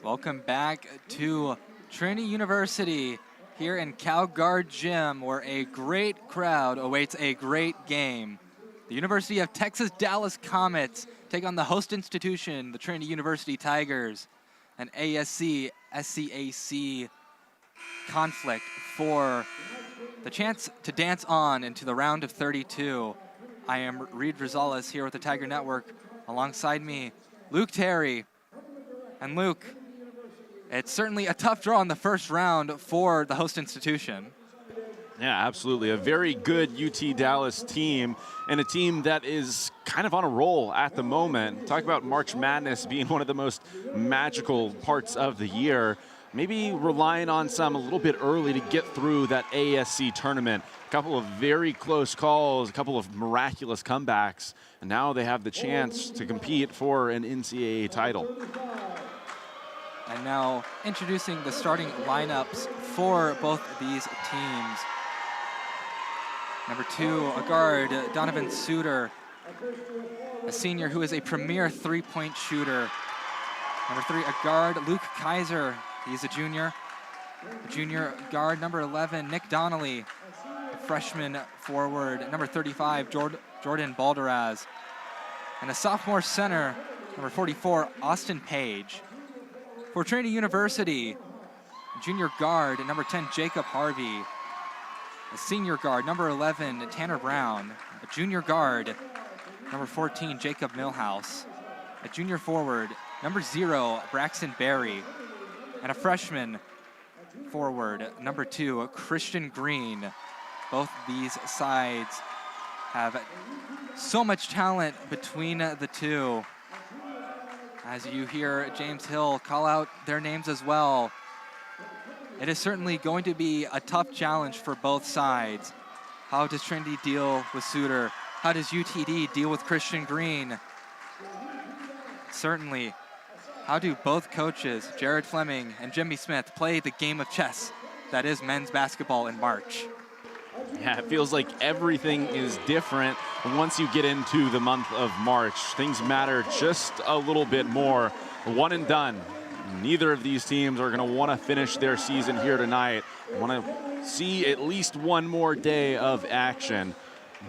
Welcome back to Trinity University here in CalGuard Gym, where a great crowd awaits a great game. The University of Texas Dallas Comets take on the host institution, the Trinity University Tigers, an ASC SCAC conflict for the chance to dance on into the round of 32. I am Reed Rosales here with the Tiger Network. Alongside me, Luke Terry. And Luke, it's certainly a tough draw in the first round for the host institution. Yeah, absolutely. A very good UT Dallas team, and a team that is kind of on a roll at the moment. Talk about March Madness being one of the most magical parts of the year. Maybe relying on some a little bit early to get through that ASC tournament. A couple of very close calls, a couple of miraculous comebacks, and now they have the chance to compete for an NCAA title. And now introducing the starting lineups for both these teams. Number 2, a guard, Donovan Suder, a senior who is a premier three-point shooter. Number 3, a guard, Luke Kaiser. He's a junior. A junior guard, number 11, Nick Donnelly, a freshman forward. Number 35, Jordan Balderaz. And a sophomore center, number 44, Austin Page. For Trinity University, junior guard, number 10, Jacob Harvey. A senior guard, number 11, Tanner Brown. A junior guard, number 14, Jacob Millhouse. A junior forward, number 0, Braxton Berry. And a freshman forward, number 2, Christian Green. Both these sides have so much talent between the two. As you hear James Hill call out their names as well, it is certainly going to be a tough challenge for both sides. How does Trinity deal with Suder? How does UTD deal with Christian Green? Certainly, how do both coaches, Jared Fleming and Jimmy Smith, play the game of chess that is men's basketball in March? Yeah, it feels like everything is different once you get into the month of March. Things matter just a little bit more. One and done. Neither of these teams are going to want to finish their season here tonight. Want to see at least one more day of action.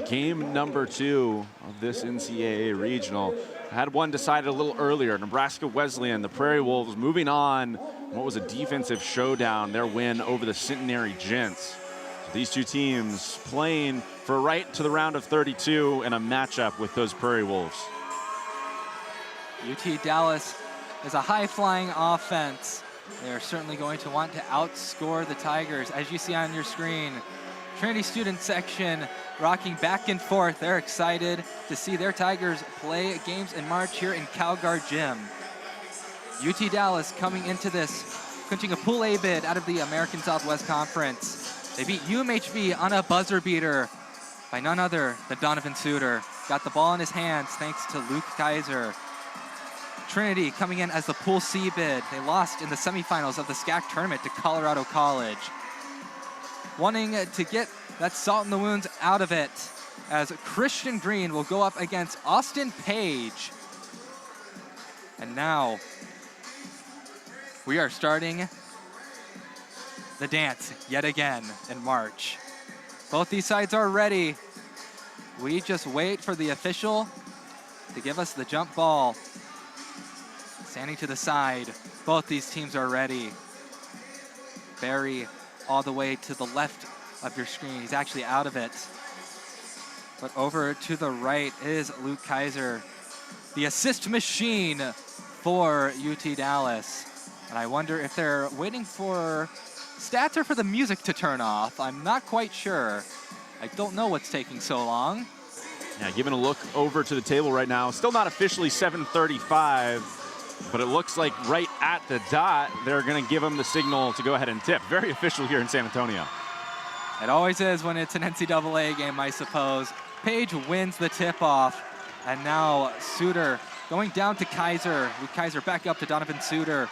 Game number 2 of this NCAA regional. Had one decided a little earlier. Nebraska Wesleyan, the Prairie Wolves, moving on. What was a defensive showdown, their win over the Centenary Gents. These two teams playing for right to the round of 32 and a matchup with those Prairie Wolves. UT Dallas is a high-flying offense. They're certainly going to want to outscore the Tigers. As you see on your screen, Trinity student section rocking back and forth. They're excited to see their Tigers play games in March here in CalGuard Gym. UT Dallas coming into this, clinching a Pool A bid out of the American Southwest Conference. They beat UMHB on a buzzer beater by none other than Donovan Suder. Got the ball in his hands thanks to Luke Kaiser. Trinity coming in as the Pool C bid. They lost in the semifinals of the SCAC tournament to Colorado College. Wanting to get that salt in the wounds out of it, as Christian Green will go up against Austin Page. And now we are starting the dance yet again in March. Both these sides are ready. We just wait for the official to give us the jump ball. Standing to the side, both these teams are ready. Barry all the way to the left of your screen. He's actually out of it. But over to the right is Luke Kaiser, the assist machine for UT Dallas. And I wonder if they're waiting for stats or for the music to turn off. I'm not quite sure. I don't know what's taking so long. Yeah, giving a look over to the table right now. Still not officially 7:35, but it looks like right at the dot, they're going to give them the signal to go ahead and tip. Very official here in San Antonio. It always is when it's an NCAA game, I suppose. Page wins the tip-off, and now Suder going down to Kaiser. Luke Kaiser back up to Donovan Suder.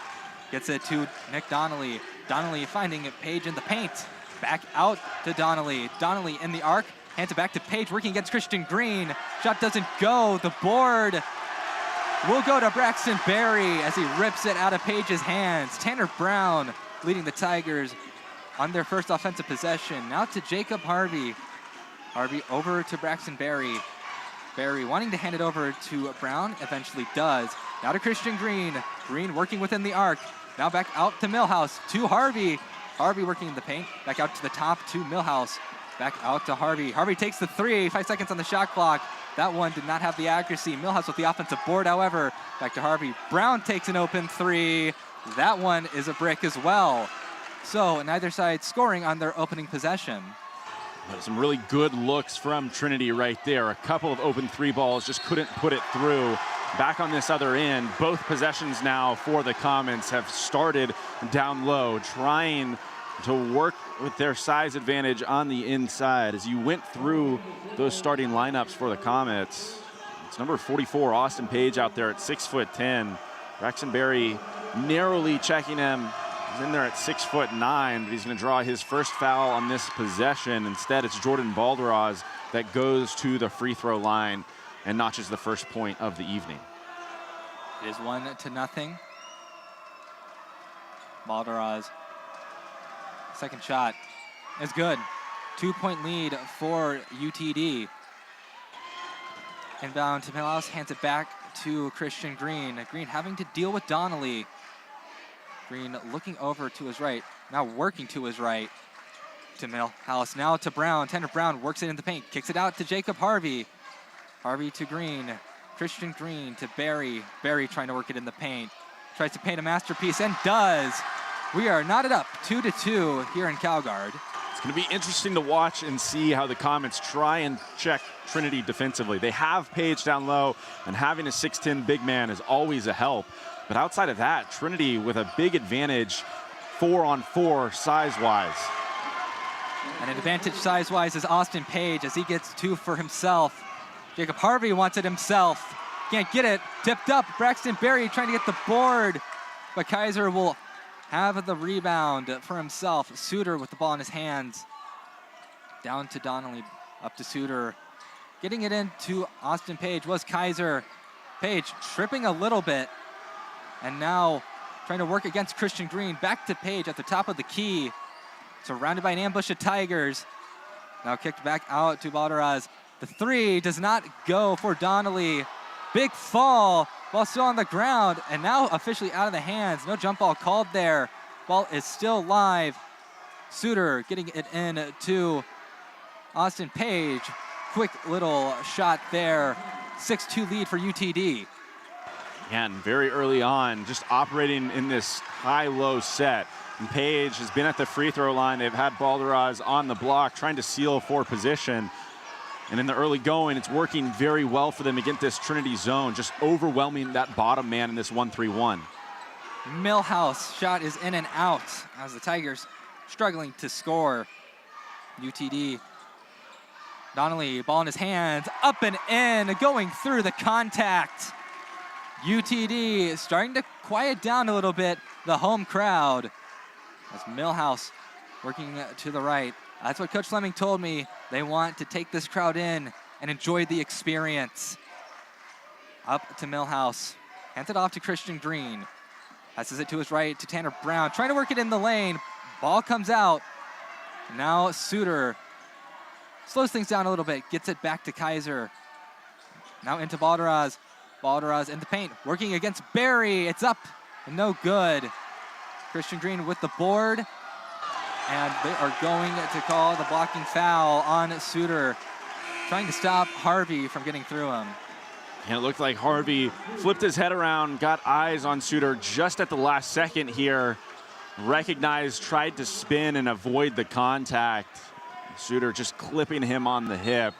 Gets it to Nick Donnelly. Donnelly finding Page in the paint. Back out to Donnelly. Donnelly in the arc. Hands it back to Page, working against Christian Green. Shot doesn't go. The board will go to Braxton Berry as he rips it out of Page's hands. Tanner Brown leading the Tigers on their first offensive possession. Now to Jacob Harvey. Harvey over to Braxton Berry. Berry wanting to hand it over to Brown, eventually does. Now to Christian Green. Green working within the arc. Now back out to Millhouse, to Harvey. Harvey working in the paint. Back out to the top to Millhouse. Back out to Harvey. Harvey takes the three, 5 seconds on the shot clock. That one did not have the accuracy. Millhouse with the offensive board, however. Back to Harvey. Brown takes an open three. That one is a brick as well. So neither side scoring on their opening possession. Some really good looks from Trinity right there. A couple of open three balls, just couldn't put it through. Back on this other end, both possessions now for the Comets have started down low, trying to work with their size advantage on the inside. As you went through those starting lineups for the Comets, it's number 44, Austin Page, out there at 6'10". Braxton Berry narrowly checking him. He's in there at 6'9", but he's going to draw his first foul on this possession. Instead, it's Jordan Balderaz that goes to the free throw line and notches the first point of the evening. It is 1-0. Balderaz, second shot is good. 2-point lead for UTD. Inbound to Millhouse, hands it back to Christian Green. Green having to deal with Donnelly. Green looking over to his right, now working to his right to Millhouse, now to Brown. Tanner Brown works it in the paint, kicks it out to Jacob Harvey. Harvey to Green, Christian Green to Berry. Berry trying to work it in the paint. Tries to paint a masterpiece and does. We are knotted up 2-2 here in Calgard. It's going to be interesting to watch and see how the Comets try and check Trinity defensively. They have Page down low, and having a 6'10" big man is always a help. But outside of that, Trinity with a big advantage 4-on-4 size-wise. And an advantage size-wise is Austin Page as he gets two for himself. Jacob Harvey wants it himself. Can't get it. Tipped up. Braxton Berry trying to get the board. But Kaiser will have the rebound for himself. Suder with the ball in his hands. Down to Donnelly. Up to Suder. Getting it into Austin Page was Kaiser. Page tripping a little bit. And now trying to work against Christian Green. Back to Page at the top of the key. Surrounded by an ambush of Tigers. Now kicked back out to Balderaz. The three does not go for Donnelly. Big fall. Ball still on the ground. And now officially out of the hands. No jump ball called there. Ball is still live. Suder getting it in to Austin Page. Quick little shot there. 6-2 lead for UTD. Again, very early on, just operating in this high-low set. And Page has been at the free throw line. They've had Balderaz on the block, trying to seal for position. And in the early going, it's working very well for them against this Trinity zone, just overwhelming that bottom man in this 1-3-1. Millhouse shot is in and out as the Tigers struggling to score. UTD. Donnelly, ball in his hands, up and in, going through the contact. UTD starting to quiet down a little bit the home crowd. As Millhouse working to the right. That's what Coach Fleming told me. They want to take this crowd in and enjoy the experience. Up to Millhouse. Hands it off to Christian Green. Passes it to his right to Tanner Brown. Trying to work it in the lane. Ball comes out. Now Suder slows things down a little bit. Gets it back to Kaiser. Now into Balderaz. Balderaz in the paint, working against Berry. It's up and no good. Christian Green with the board. And they are going to call the blocking foul on Suder, trying to stop Harvey from getting through him. And it looked like Harvey flipped his head around, got eyes on Suder just at the last second here. Recognized, tried to spin and avoid the contact. Suder just clipping him on the hip.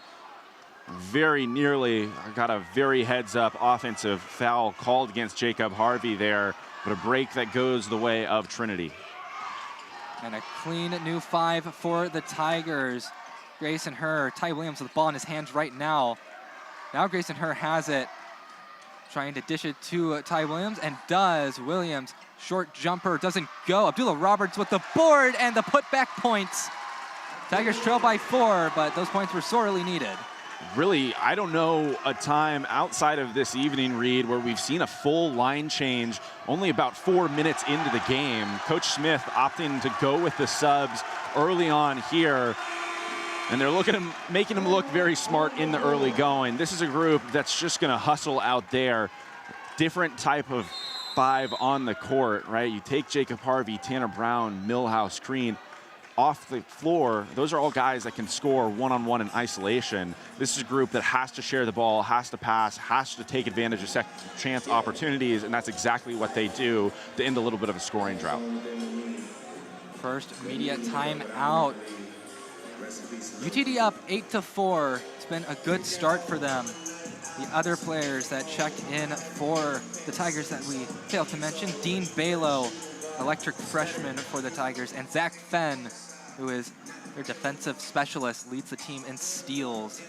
Very nearly got a very heads-up offensive foul called against Jacob Harvey there, but a break that goes the way of Trinity. And a clean new 5 for the Tigers. Grayson Herr, Ty Williams with the ball in his hands right now. Now Grayson Herr has it, trying to dish it to Ty Williams, and does. Williams, short jumper, doesn't go. Abdullah Roberts with the board and the putback points. Tigers trail by 4, but those points were sorely needed. Really, I don't know a time outside of this evening, Reed, where we've seen a full line change only about 4 minutes into the game. Coach Smith opting to go with the subs early on here. And they're making them look very smart in the early going. This is a group that's just going to hustle out there. Different type of 5 on the court, right? You take Jacob Harvey, Tanner Brown, Millhouse, Crean off the floor. Those are all guys that can score one-on-one in isolation. This is a group that has to share the ball, has to pass, has to take advantage of second chance opportunities, and that's exactly what they do to end a little bit of a scoring drought. First immediate timeout. UTD up 8-4. It's been a good start for them. The other players that checked in for the Tigers that we failed to mention, Dean Balo, electric freshman for the Tigers, and Zach Fenn, who is their defensive specialist, leads the team in steals.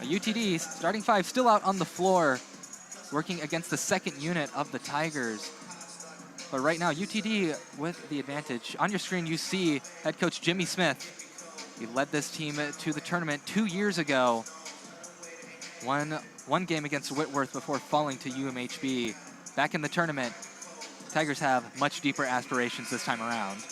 UTD starting 5 still out on the floor, working against the second unit of the Tigers. But right now, UTD with the advantage. On your screen, you see head coach Jimmy Smith. He led this team to the tournament 2 years ago. One game against Whitworth before falling to UMHB. Back in the tournament, Tigers have much deeper aspirations this time around.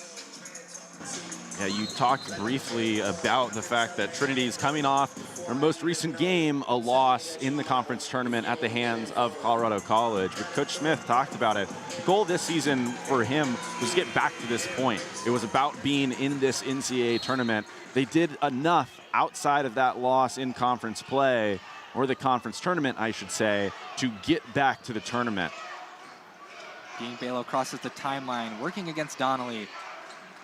Yeah, you talked briefly about the fact that Trinity is coming off their most recent game, a loss in the conference tournament at the hands of Colorado College. But Coach Smith talked about it. The goal this season for him was to get back to this point. It was about being in this NCAA tournament. They did enough outside of that loss in conference play, or the conference tournament, I should say, to get back to the tournament. Dean Balo crosses the timeline, working against Donnelly.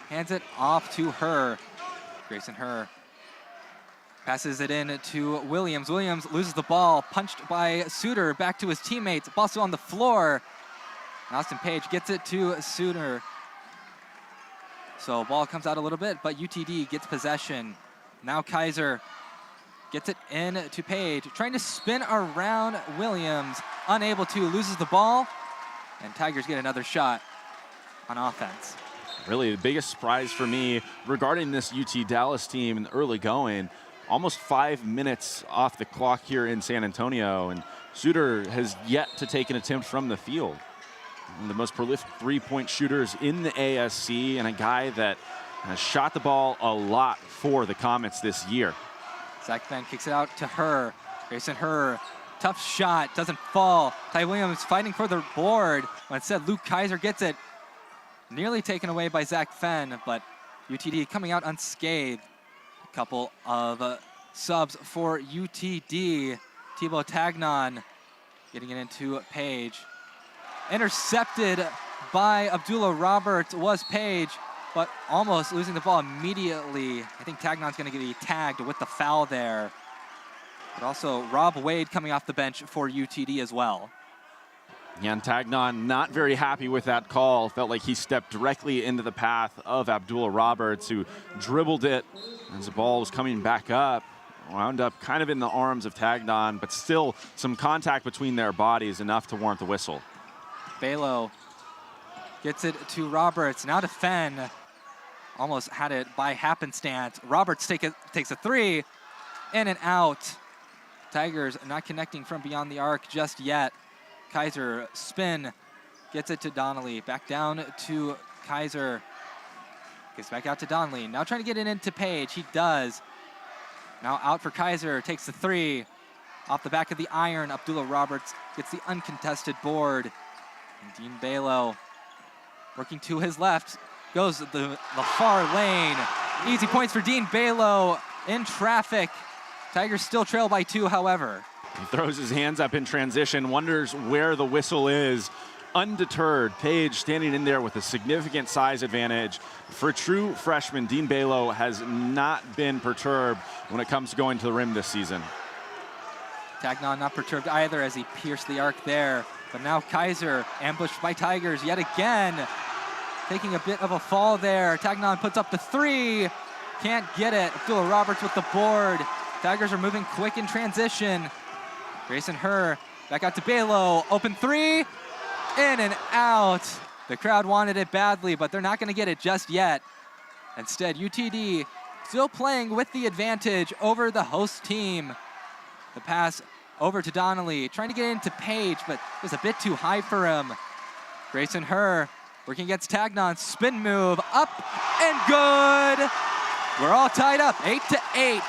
Hands it off to her. Grayson Herr passes it in to Williams. Williams loses the ball, punched by Suder, back to his teammates. Ball still on the floor. Austin Page gets it to Suder. So ball comes out a little bit, but UTD gets possession. Now Kaiser gets it in to Page, trying to spin around Williams. Unable to, loses the ball, and Tigers get another shot on offense. Really, the biggest surprise for me regarding this UT Dallas team in the early going, almost 5 minutes off the clock here in San Antonio, and Suder has yet to take an attempt from the field. One of the most prolific three-point shooters in the ASC, and a guy that has shot the ball a lot for the Comets this year. Zach Fenn kicks it out to Herr. Grayson Herr, tough shot, doesn't fall. Ty Williams fighting for the board. When instead, Luke Kaiser gets it. Nearly taken away by Zach Fenn, but UTD coming out unscathed. A couple of subs for UTD. Thibaut Tagnon getting it into Page. Intercepted by Abdullah Roberts was Page, but almost losing the ball immediately. I think Tagnon's going to be tagged with the foul there. But also Rob Wade coming off the bench for UTD as well. And Tagnon not very happy with that call. Felt like he stepped directly into the path of Abdullah Roberts, who dribbled it as the ball was coming back up. Wound up kind of in the arms of Tagnon, but still some contact between their bodies, enough to warrant the whistle. Balo gets it to Roberts, now to Fenn. Almost had it by happenstance. Roberts takes a three, in and out. Tigers not connecting from beyond the arc just yet. Kaiser spin, gets it to Donnelly, back down to Kaiser. Gets back out to Donnelly, now trying to get it into Page, he does. Now out for Kaiser, takes the three. Off the back of the iron, Abdullah Roberts gets the uncontested board. And Dean Balo working to his left, goes the far lane. Easy points for Dean Balo in traffic. Tigers still trail by 2, however. He throws his hands up in transition, wonders where the whistle is. Undeterred, Page standing in there with a significant size advantage. For a true freshman, Dean Balo has not been perturbed when it comes to going to the rim this season. Tagnon not perturbed either as he pierced the arc there. But now Kaiser ambushed by Tigers yet again. Taking a bit of a fall there. Tagnon puts up the three. Can't get it. Abdullah Roberts with the board. Tigers are moving quick in transition. Grayson Herr back out to Balo. Open three. In and out. The crowd wanted it badly, but they're not going to get it just yet. Instead, UTD still playing with the advantage over the host team. The pass over to Donnelly, trying to get into Page, but it was a bit too high for him. Grayson Herr working against Tagnon, spin move, up and good. We're all tied up, 8-8,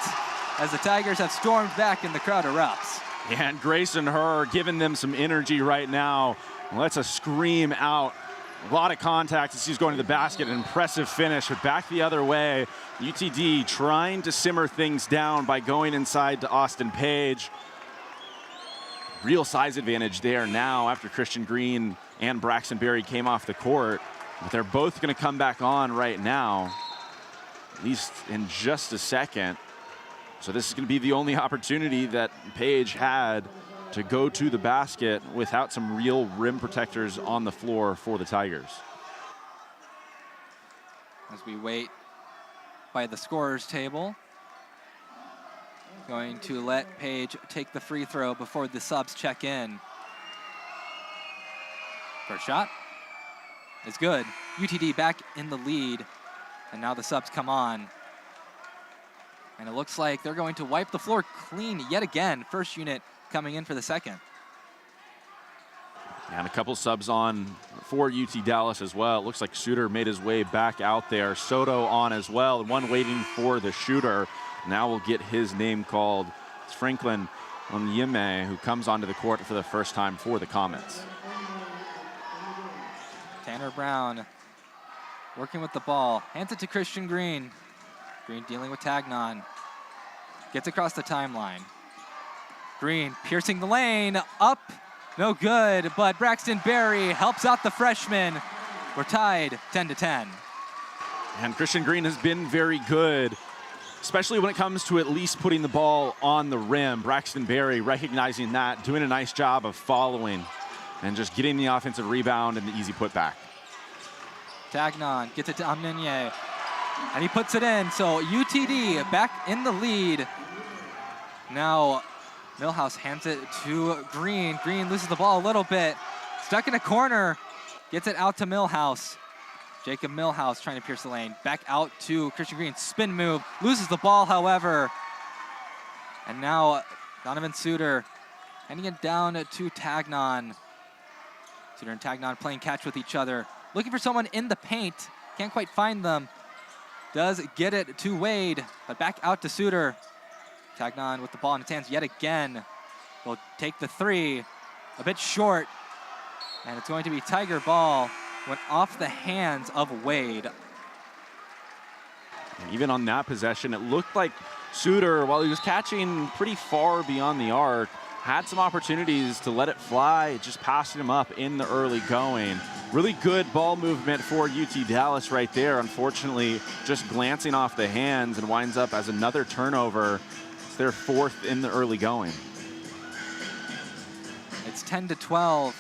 as the Tigers have stormed back and the crowd erupts. And Grayson Herr giving them some energy right now. Lets a scream out. A lot of contact as he's going to the basket. An impressive finish, but back the other way. UTD trying to simmer things down by going inside to Austin Page. Real size advantage there now after Christian Green and Braxton Berry came off the court. But they're both going to come back on right now, at least in just a second. So this is going to be the only opportunity that Page had to go to the basket without some real rim protectors on the floor for the Tigers. As we wait by the scorer's table, going to let Page take the free throw before the subs check in. First shot is good. UTD back in the lead, and now the subs come on. And it looks like they're going to wipe the floor clean yet again. First unit coming in for the second. And a couple subs on for UT Dallas as well. It looks like Suder made his way back out there. Soto on as well. One waiting for the shooter. Now we'll get his name called. It's Franklin Onyeme, who comes onto the court for the first time for the Comets. Tanner Brown working with the ball. Hands it to Christian Green. Green dealing with Tagnon. Gets across the timeline. Green piercing the lane. Up. No good. But Braxton Berry helps out the freshman. We're tied 10-10. And Christian Green has been very good, especially when it comes to at least putting the ball on the rim. Braxton Berry recognizing that, doing a nice job of following and just getting the offensive rebound and the easy putback. Tagnon gets it to Amnenye. And he puts it in, so UTD back in the lead. Now Millhouse hands it to Green. Green loses the ball a little bit. Stuck in a corner, gets it out to Millhouse. Jacob Millhouse trying to pierce the lane. Back out to Christian Green, spin move. Loses the ball, however. And now Donovan Suder handing it down to Tagnon. Suder and Tagnon playing catch with each other. Looking for someone in the paint. Can't quite find them. Does get it to Wade, but back out to Suder. Tagnon with the ball in his hands yet again. Will take the three, a bit short, and it's going to be Tiger ball. Went off the hands of Wade. And even on that possession, it looked like Suder, while he was catching pretty far beyond the arc, had some opportunities to let it fly, just passing him up in the early going. Really good ball movement for UT Dallas right there. Unfortunately, just glancing off the hands and winds up as another turnover. It's their fourth in the early going. It's 10-12.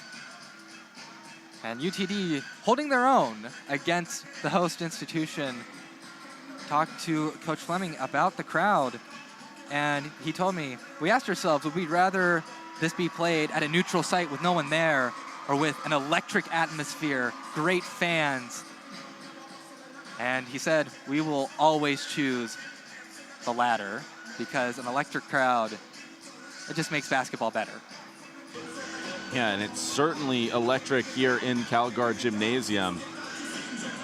And UTD holding their own against the host institution. Talked to Coach Fleming about the crowd, and he told me, we asked ourselves, would we rather this be played at a neutral site with no one there, or with an electric atmosphere, great fans? And he said, we will always choose the latter, because an electric crowd, it just makes basketball better. Yeah, and it's certainly electric here in CalGuard Gymnasium.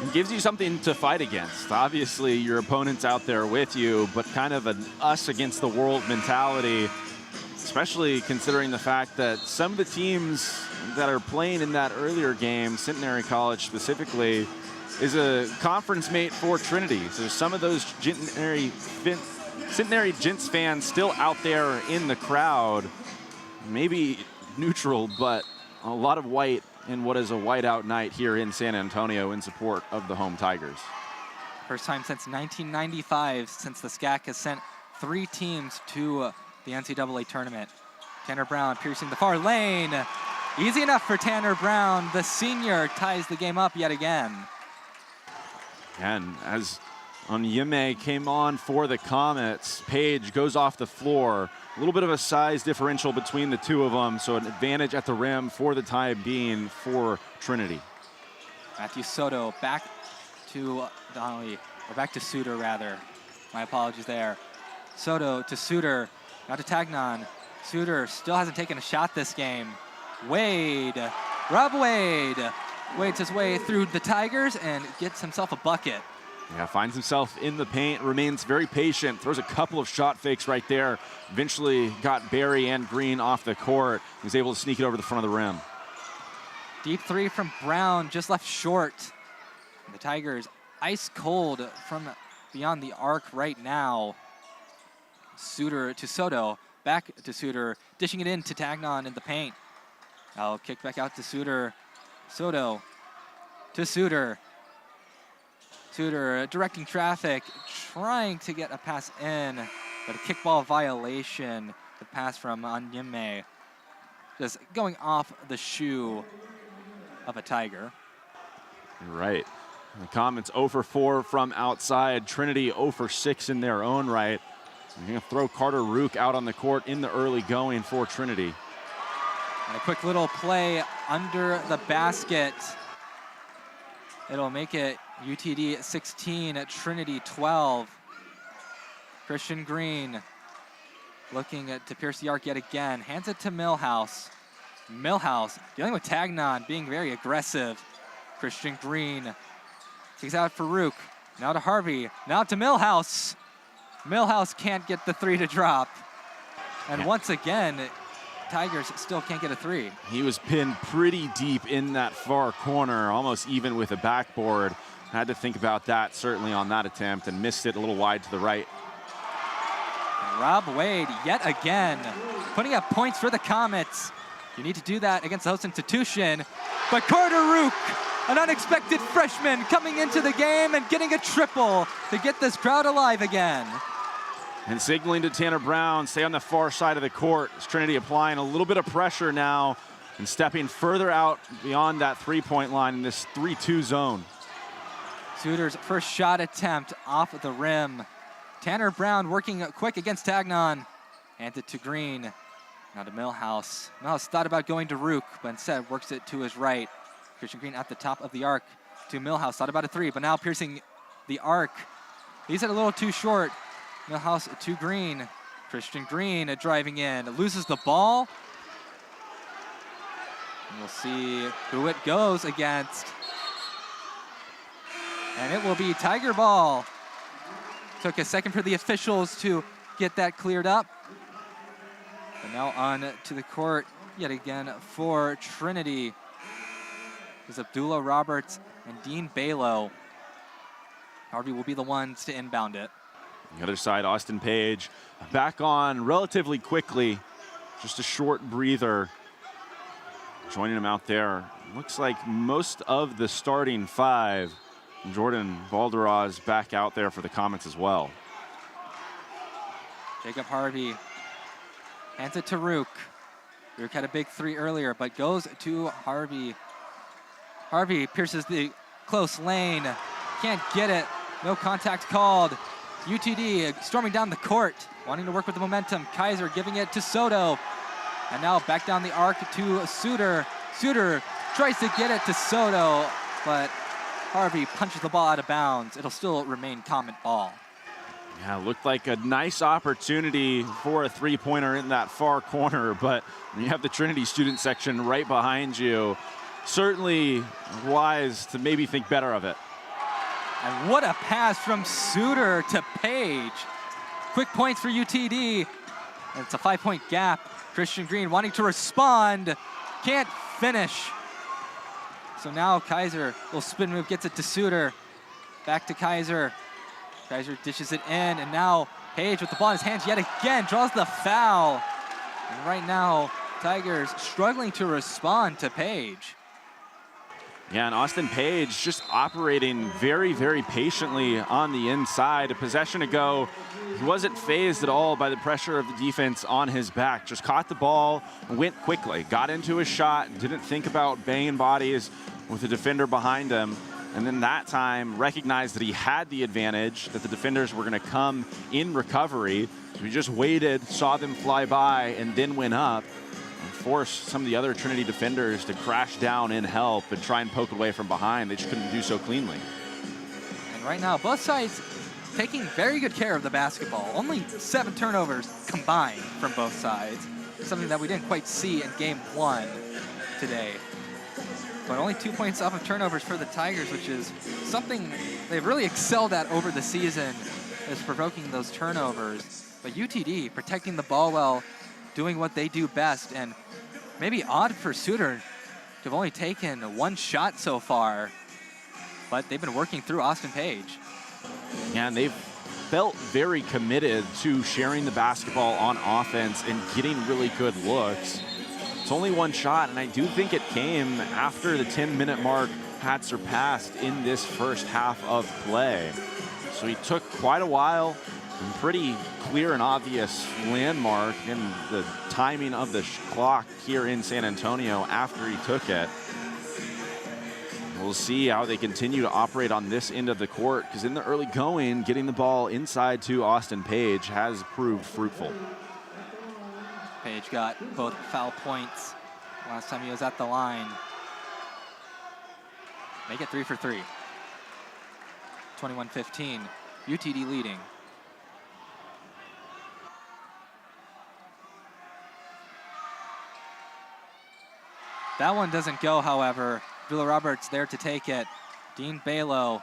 It gives you something to fight against. Obviously, your opponent's out there with you, but kind of an us against the world mentality, especially considering the fact that some of the teams that are playing in that earlier game, Centenary College specifically, is a conference mate for Trinity. So some of those Centenary Gents fans still out there in the crowd, maybe neutral, but a lot of white in what is a whiteout night here in San Antonio in support of the home Tigers. First time since 1995 since the SCAC has sent 3 teams to the NCAA tournament. Tanner Brown piercing the far lane. Easy enough for Tanner Brown. The senior ties the game up yet again. And as Onyeme came on for the Comets, Page goes off the floor. A little bit of a size differential between the two of them, so an advantage at the rim for the time being for Trinity. Matthew Soto back to Donnelly, or back to Suder rather. My apologies there. Soto to Suder, now to Tagnon. Suder still hasn't taken a shot this game. Wade, Rob Wade, wades his way through the Tigers and gets himself a bucket. Yeah, finds himself in the paint, remains very patient, throws a couple of shot fakes right there. Eventually got Barry and Green off the court. He was able to sneak it over the front of the rim. Deep three from Brown, just left short. The Tigers ice cold from beyond the arc right now. Suder to Soto, back to Suder, dishing it in to Tagnon in the paint. Now kick back out to Suder. Soto to Suder. Suder directing traffic, trying to get a pass in, but a kickball violation. The pass from Onyeme, just going off the shoe of a Tiger. Right. The Comets 0 for 4 from outside. Trinity 0 for 6 in their own right. You're going to throw Carter Rook out on the court in the early going for Trinity. And a quick little play under the basket. It'll make it UTD 16 at Trinity 12. Christian Green looking to pierce the arc yet again. Hands it to Millhouse. Millhouse dealing with Tagnon, being very aggressive. Christian Green kicks out for Rook. Now to Harvey. Now to Millhouse. Millhouse can't get the three to drop. And once again, Tigers still can't get a three. He was pinned pretty deep in that far corner, almost even with a backboard. Had to think about that certainly on that attempt and missed it a little wide to the right. And Rob Wade yet again putting up points for the Comets. You need to do that against the host institution. But Carter Rook, an unexpected freshman, coming into the game and getting a triple to get this crowd alive again. And signaling to Tanner Brown, stay on the far side of the court. As Trinity applying a little bit of pressure now and stepping further out beyond that three-point line in this 3-2 zone. Suder's first shot attempt off the rim. Tanner Brown working quick against Tagnon. Hands it to Green. Now to Millhouse. Millhouse thought about going to Rook, but instead works it to his right. Christian Green at the top of the arc to Millhouse. Thought about a three, but now piercing the arc. He's a little too short. Millhouse to Green. Christian Green driving in. Loses the ball. And we'll see who it goes against. And it will be Tiger ball. Took a second for the officials to get that cleared up. But now on to the court yet again for Trinity. Is Abdullah Roberts and Dean Balo. Harvey will be the ones to inbound it. The other side, Austin Page back on relatively quickly. Just a short breather. Joining him out there. Looks like most of the starting five. Jordan Valderaz back out there for the Comets as well. Jacob Harvey hands it to Rook. Rook had a big three earlier, but goes to Harvey. Harvey pierces the close lane. Can't get it. No contact called. UTD storming down the court, wanting to work with the momentum. Kaiser giving it to Soto. And now back down the arc to Suder. Suder tries to get it to Soto, but Harvey punches the ball out of bounds. It'll still remain Comet ball. Yeah, looked like a nice opportunity for a three-pointer in that far corner, but when you have the Trinity student section right behind you, certainly wise to maybe think better of it. And what a pass from Suder to Page. Quick points for UTD. And it's a 5-point gap. Christian Green wanting to respond. Can't finish. So now Kaiser will spin move, gets it to Suder. Back to Kaiser. Kaiser dishes it in, and now Page with the ball in his hands yet again, draws the foul. And right now, Tigers struggling to respond to Page. Yeah, and Austin Page just operating very, very patiently on the inside. A possession ago, he wasn't fazed at all by the pressure of the defense on his back. Just caught the ball and went quickly. Got into his shot, didn't think about banging bodies with the defender behind him. And then that time recognized that he had the advantage, that the defenders were going to come in recovery. So he just waited, saw them fly by, and then went up. Force some of the other Trinity defenders to crash down in help and try and poke away from behind. They just couldn't do so cleanly. And right now, both sides taking very good care of the basketball. Only 7 turnovers combined from both sides. Something that we didn't quite see in game 1 today. But only 2 points off of turnovers for the Tigers, which is something they've really excelled at over the season, is provoking those turnovers. But UTD protecting the ball well, doing what they do best, and maybe odd for Suder to have only taken 1 shot so far, but they've been working through Austin Page. Yeah, and they've felt very committed to sharing the basketball on offense and getting really good looks. It's only 1 shot, and I do think it came after the 10-minute mark had surpassed in this first half of play. So he took quite a while, and pretty clear and obvious landmark in the timing of the clock here in San Antonio after he took it. We'll see how they continue to operate on this end of the court, because in the early going, getting the ball inside to Austin Page has proved fruitful. Page got both foul points last time he was at the line. Make it 3 for 3. 21-15, UTD leading. That one doesn't go, however. Abdullah Roberts there to take it. Dean Balo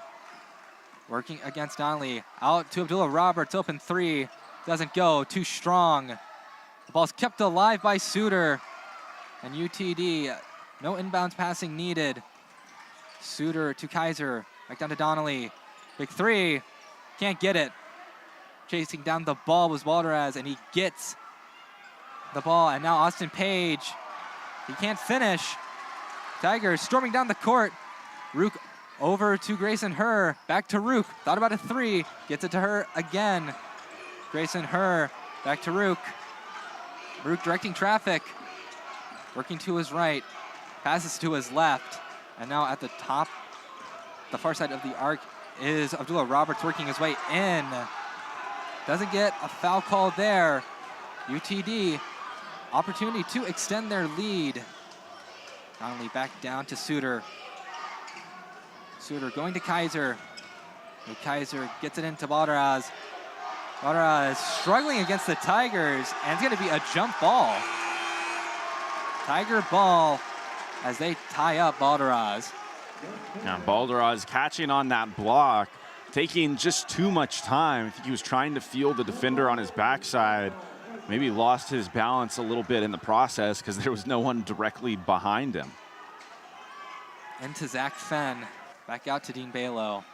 working against Donnelly. Out to Abdullah Roberts, open 3. Doesn't go, too strong. The ball's kept alive by Suder. And UTD, no inbounds passing needed. Suder to Kaiser, back down to Donnelly. Big 3, can't get it. Chasing down the ball was Balderaz, and he gets the ball. And now Austin Page, he can't finish. Tigers storming down the court. Rook over to Grayson Herr, back to Rook. Thought about a 3, gets it to her again. Grayson Herr, back to Rook. Rook directing traffic, working to his right, passes to his left, and now at the top, the far side of the arc, is Abdullah Roberts working his way in. Doesn't get a foul call there. UTD, opportunity to extend their lead. Finally back down to Suder. Suder going to Kaiser. And Kaiser gets it into Balderaz. Balderaz struggling against the Tigers, and it's going to be a jump ball. Tiger ball as they tie up Balderaz. Now Balderaz catching on that block, taking just too much time. I think he was trying to feel the defender on his backside. Maybe lost his balance a little bit in the process because there was no one directly behind him. Into Zach Fenn, back out to Dean Balo.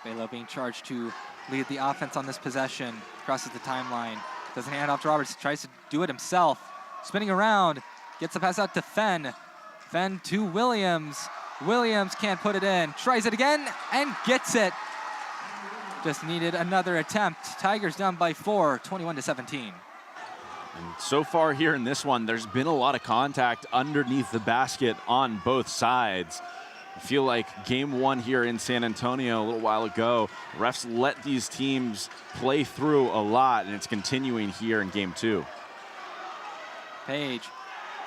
Balo being charged to lead the offense on this possession. Crosses the timeline, doesn't hand off to Roberts, tries to do it himself. Spinning around, gets the pass out to Fenn. Fenn to Williams. Williams can't put it in, tries it again and gets it. Just needed another attempt. Tigers down by 4, 21-17. And so far here in this one, there's been a lot of contact underneath the basket on both sides. I feel like game 1 here in San Antonio a little while ago, refs let these teams play through a lot, and it's continuing here in game 2. Page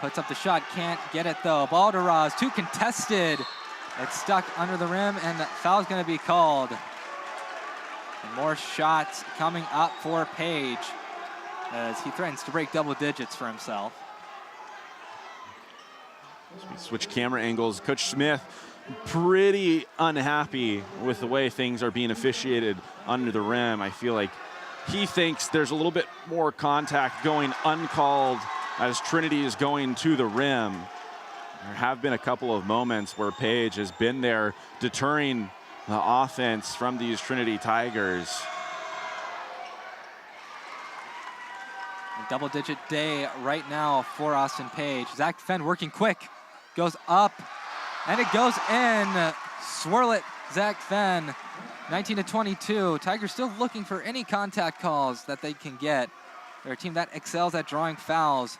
puts up the shot, can't get it though. Balderaz, too contested. It's stuck under the rim, and the foul's gonna be called. And more shots coming up for Page as he threatens to break double digits for himself. As we switch camera angles, Coach Smith pretty unhappy with the way things are being officiated under the rim. I feel like he thinks there's a little bit more contact going uncalled as Trinity is going to the rim. There have been a couple of moments where Page has been there deterring the offense from these Trinity Tigers. A double-digit day right now for Austin Page. Zach Fenn working quick, goes up, and it goes in. Swirl it, Zach Fenn. 19-22. Tigers still looking for any contact calls that they can get. They're a team that excels at drawing fouls.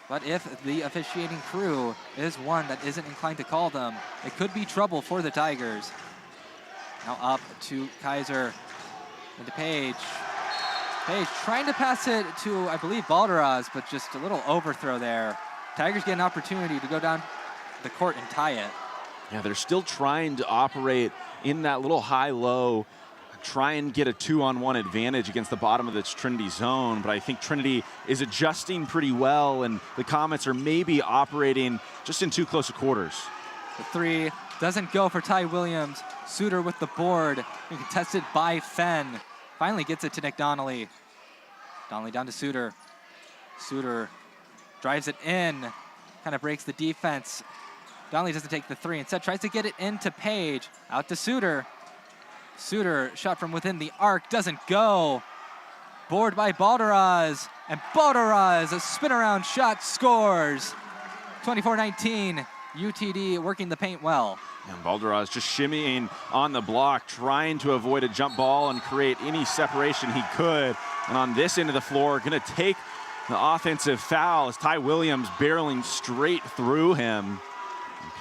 But if the officiating crew is one that isn't inclined to call them, it could be trouble for the Tigers. Now up to Kaiser, into Page. Page trying to pass it to, I believe, Balderaz, but just a little overthrow there. Tigers get an opportunity to go down the court and tie it. Yeah, they're still trying to operate in that little high-low try and get a 2-on-1 advantage against the bottom of this Trinity zone, but I think Trinity is adjusting pretty well, and the Comets are maybe operating just in too close of quarters. The three doesn't go for Ty Williams. Suder with the board, being contested by Fenn. Finally gets it to Nick Donnelly. Donnelly down to Suder. Suder drives it in, kind of breaks the defense. Donnelly doesn't take the three. Instead, tries to get it into Page. Out to Suder. Suder, shot from within the arc, doesn't go. Board by Balderaz. And Balderaz, a spin-around shot, scores. 24-19, UTD working the paint well. And Balderaz just shimmying on the block, trying to avoid a jump ball and create any separation he could. And on this end of the floor, gonna take the offensive foul as Ty Williams barreling straight through him.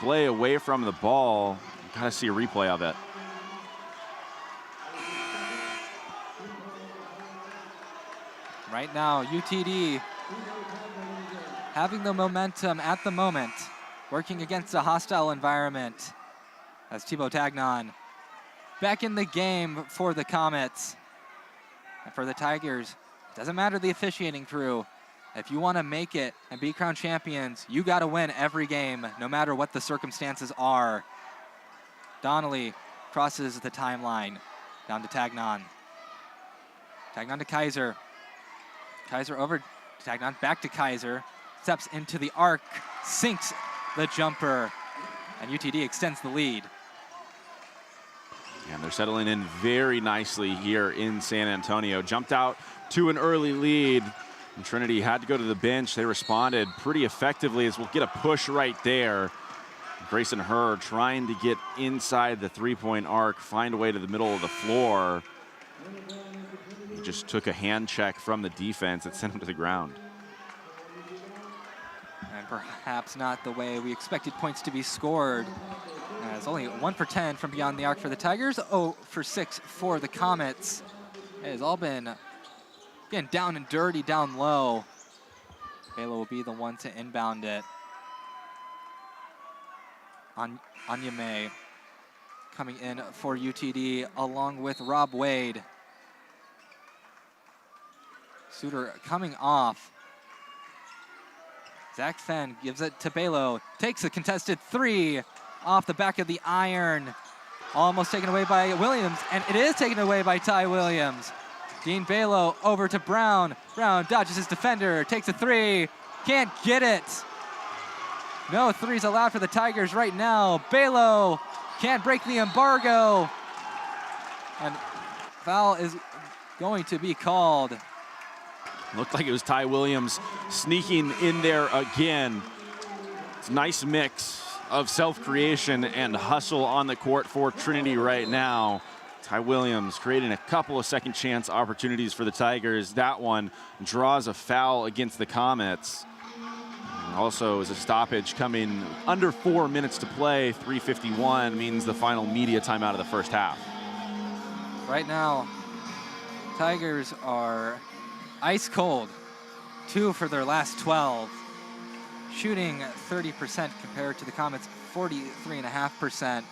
Play away from the ball. Gotta see a replay of it. Right now, UTD having the momentum at the moment, working against a hostile environment. As Thibaut Tagnon back in the game for the Comets. And for the Tigers, doesn't matter the officiating crew. If you want to make it and be crowned champions, you got to win every game, no matter what the circumstances are. Donnelly crosses the timeline, down to Tagnon. Tagnon to Kaiser. Kaiser over to Tagnon, back to Kaiser. Steps into the arc, sinks the jumper, and UTD extends the lead. And they're settling in very nicely here in San Antonio. Jumped out to an early lead. And Trinity had to go to the bench. They responded pretty effectively as we'll get a push right there. Grayson Herr trying to get inside the three-point arc, find a way to the middle of the floor. He just took a hand check from the defense that sent him to the ground. And perhaps not the way we expected points to be scored. It's only 1 for 10 from beyond the arc for the Tigers, 0 for 6 for the Comets. It has all been getting down and dirty, down low. Baylor will be the one to inbound it. Anya May coming in for UTD along with Rob Wade. Suder coming off. Zach Fenn gives it to Belo, takes a contested three off the back of the iron. Almost taken away by Williams, and it is taken away by Ty Williams. Dean Belo over to Brown. Brown dodges his defender, takes a three, can't get it. No threes allowed for the Tigers right now. Belo can't break the embargo. And foul is going to be called. Looked like it was Ty Williams sneaking in there again. It's a nice mix of self-creation and hustle on the court for Trinity right now. Ty Williams creating a couple of second chance opportunities for the Tigers. That one draws a foul against the Comets. And also is a stoppage coming under 4 minutes to play. 3:51 means the final media timeout of the first half. Right now, Tigers are ice cold. 2 for their last 12. Shooting 30% compared to the Comets' 43.5%.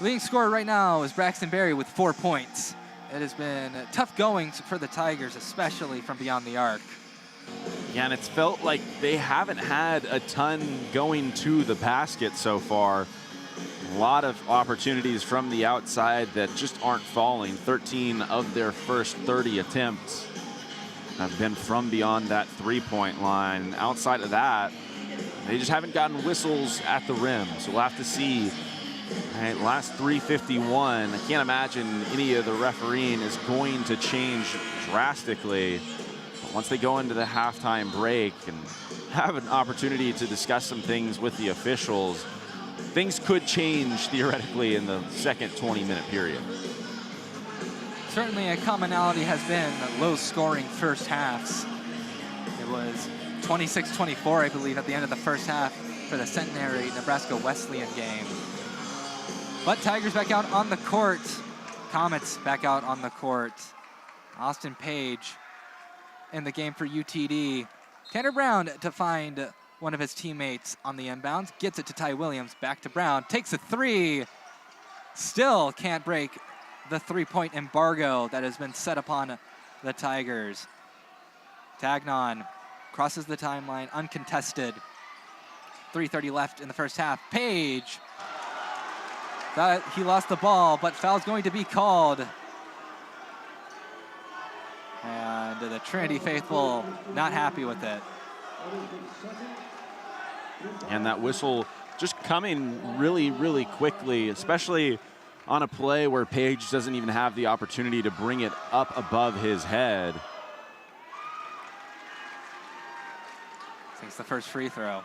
Leading scorer right now is Braxton Berry with 4 points. It has been tough going for the Tigers, especially from beyond the arc. Yeah, and it's felt like they haven't had a ton going to the basket so far. A lot of opportunities from the outside that just aren't falling. 13 of their first 30 attempts have been from beyond that three-point line. Outside of that, they just haven't gotten whistles at the rim. So we'll have to see. All right, last 3:51. I can't imagine any of the refereeing is going to change drastically. But once they go into the halftime break and have an opportunity to discuss some things with the officials, things could change theoretically in the second 20-minute period. Certainly a commonality has been low-scoring first halves. It was 26-24, I believe, at the end of the first half for the Centenary Nebraska Wesleyan game. But Tigers back out on the court. Comets back out on the court. Austin Page in the game for UTD. Tanner Brown to find one of his teammates on the inbounds. Gets it to Ty Williams. Back to Brown. Takes a three. Still can't break the three-point embargo that has been set upon the Tigers. Tagnon crosses the timeline, uncontested. 3:30 left in the first half. Page, thought he lost the ball, but foul's going to be called. And the Trinity faithful not happy with it. And that whistle just coming really, really quickly, especially on a play where Page doesn't even have the opportunity to bring it up above his head. Takes the first free throw.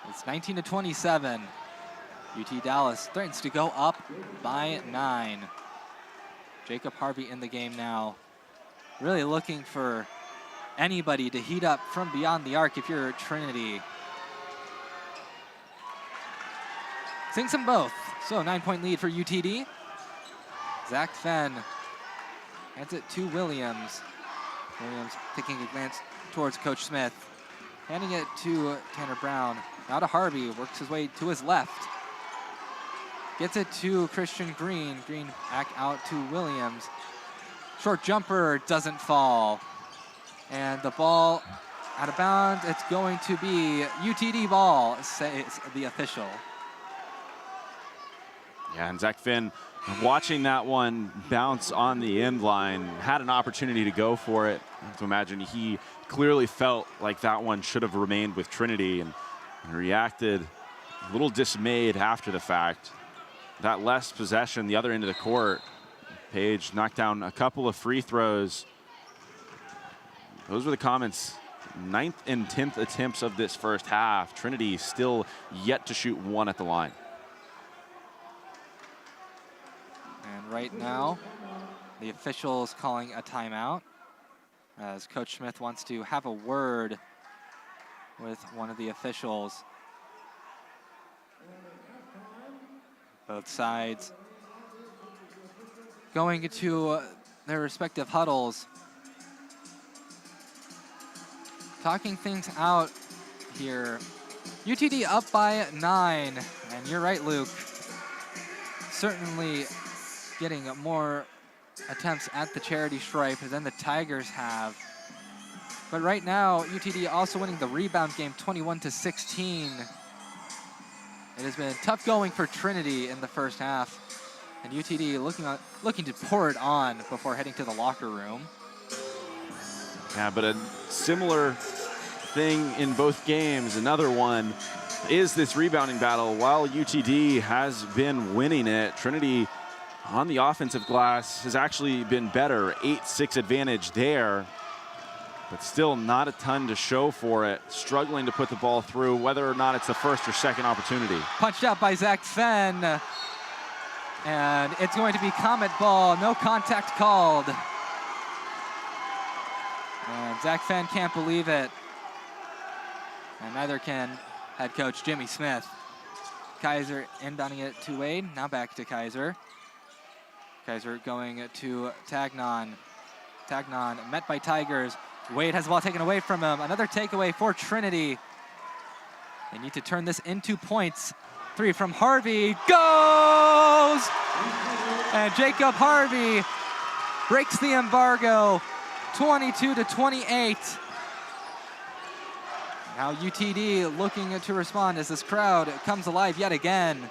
It's 19-27. UT Dallas threatens to go up by 9. Jacob Harvey in the game now. Really looking for anybody to heat up from beyond the arc if you're Trinity. Sinks them both. So 9-point lead for UTD. Zach Fenn hands it to Williams. Williams taking a glance towards Coach Smith. Handing it to Tanner Brown. Now to Harvey, works his way to his left. Gets it to Christian Green. Green back out to Williams. Short jumper doesn't fall. And the ball out of bounds. It's going to be UTD ball, says the official. Yeah, and Zach Finn, watching that one bounce on the end line, had an opportunity to go for it. I have to imagine he clearly felt like that one should have remained with Trinity and reacted a little dismayed after the fact. That less possession, the other end of the court. Page knocked down a couple of free throws. Those were the comments. 9th and 10th attempts of this first half. Trinity still yet to shoot one at the line. And right now, the official is calling a timeout as Coach Smith wants to have a word with one of the officials. Both sides going to their respective huddles, talking things out here. UTD up by 9, and you're right, Luke. Certainly getting more attempts at the charity stripe than the Tigers have. But right now, UTD also winning the rebound game 21-16. It has been tough going for Trinity in the first half. And UTD looking to pour it on before heading to the locker room. Yeah, but a similar thing in both games, another one, is this rebounding battle. While UTD has been winning it, Trinity on the offensive glass has actually been better. 8-6 advantage there, but still not a ton to show for it. Struggling to put the ball through, whether or not it's the first or second opportunity. Punched out by Zach Fenn. And it's going to be Comet ball, no contact called. And Zach Fenn can't believe it. And neither can head coach Jimmy Smith. Kaiser inbounding it to Wade, now back to Kaiser. Kaiser going to Tagnon. Tagnon met by Tigers. Wade has the ball taken away from him. Another takeaway for Trinity. They need to turn this into points. 3 from Harvey, goes! And Jacob Harvey breaks the embargo, 22-28. Now UTD looking to respond as this crowd comes alive yet again.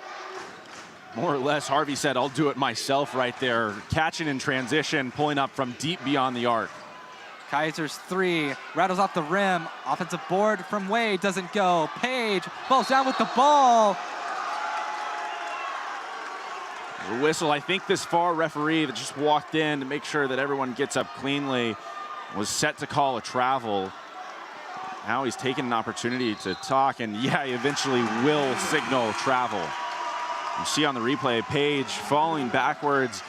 More or less, Harvey said, I'll do it myself right there. Catching in transition, pulling up from deep beyond the arc. Kaiser's 3 rattles off the rim. Offensive board from Wade doesn't go. Page falls down with the ball. The whistle, I think this far referee that just walked in to make sure that everyone gets up cleanly was set to call a travel. Now he's taking an opportunity to talk, and yeah, he eventually will signal travel. You see on the replay, Page falling backwards,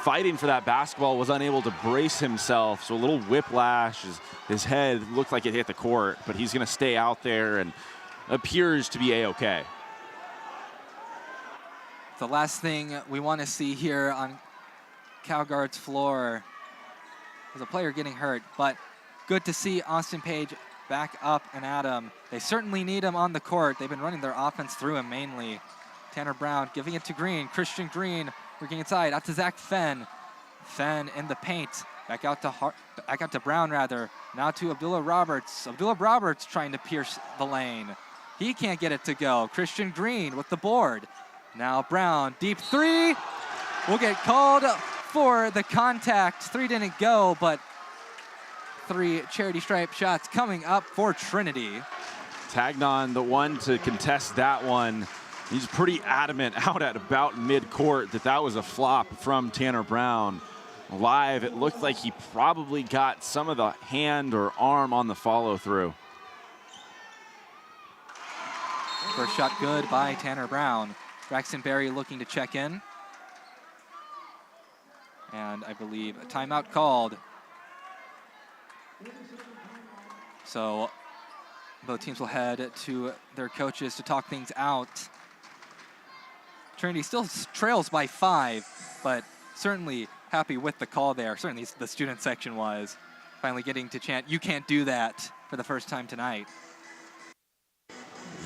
fighting for that basketball, was unable to brace himself, so a little whiplash. His head looked like it hit the court, but he's going to stay out there and appears to be A-okay. The last thing we want to see here on Calguard's floor is a player getting hurt, but good to see Austin Page back up and at him. They certainly need him on the court. They've been running their offense through him mainly. Tanner Brown giving it to Green. Christian Green working inside, out to Zach Fenn. Fenn in the paint. Back out to Brown rather. Now to Abdullah Roberts. Abdullah Roberts trying to pierce the lane. He can't get it to go. Christian Green with the board. Now Brown, deep three. Will get called for the contact. Three didn't go, but 3 charity stripe shots coming up for Trinity. Tagnon, the one to contest that one. He's pretty adamant out at about midcourt that was a flop from Tanner Brown. Live, it looked like he probably got some of the hand or arm on the follow through. First shot good by Tanner Brown. Braxton Berry looking to check in. And I believe a timeout called. So both teams will head to their coaches to talk things out. Trinity still trails by 5, but certainly happy with the call there. Certainly the student section was. Finally getting to chant, "You can't do that," for the first time tonight.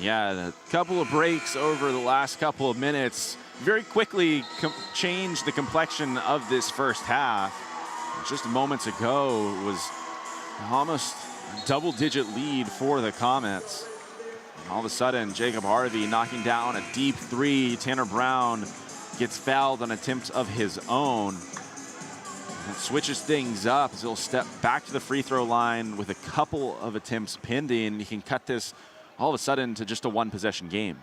Yeah, a couple of breaks over the last couple of minutes very quickly changed the complexion of this first half. Just moments ago, it was almost a double-digit lead for the Comets. And all of a sudden, Jacob Harvey knocking down a deep 3. Tanner Brown gets fouled on an attempt of his own. And switches things up as he'll step back to the free throw line with a couple of attempts pending. He can cut this all of a sudden to just a 1-possession game.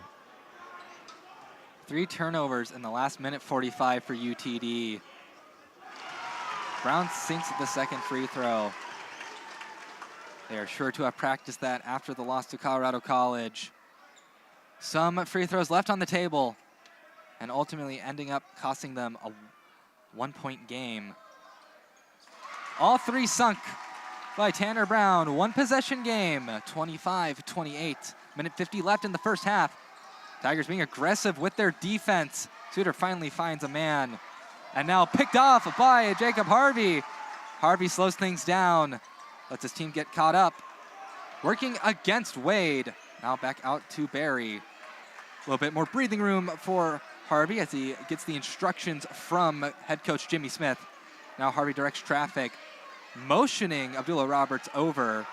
3 turnovers in the last minute 45 for UTD. Brown sinks the second free throw. They are sure to have practiced that after the loss to Colorado College. Some free throws left on the table and ultimately ending up costing them a 1-point game. All 3 sunk by Tanner Brown. 1-possession game, 25-28. Minute 50 left in the first half. Tigers being aggressive with their defense. Suder finally finds a man. And now picked off by Jacob Harvey. Harvey slows things down. Lets his team get caught up. Working against Wade. Now back out to Barry. A little bit more breathing room for Harvey as he gets the instructions from head coach Jimmy Smith. Now Harvey directs traffic, motioning Abdullah Roberts over.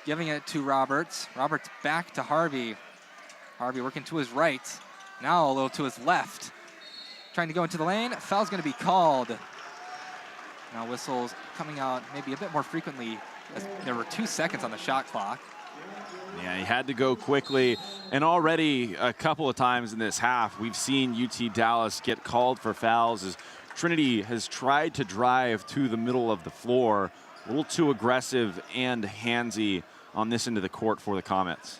Giving it to Roberts. Roberts back to Harvey. Harvey working to his right. Now a little to his left. Trying to go into the lane. Foul's going to be called. Now whistles coming out maybe a bit more frequently as there were 2 seconds on the shot clock. Yeah, he had to go quickly. And already a couple of times in this half, we've seen UT Dallas get called for fouls as Trinity has tried to drive to the middle of the floor. A little too aggressive and handsy on this end of the court for the Comets.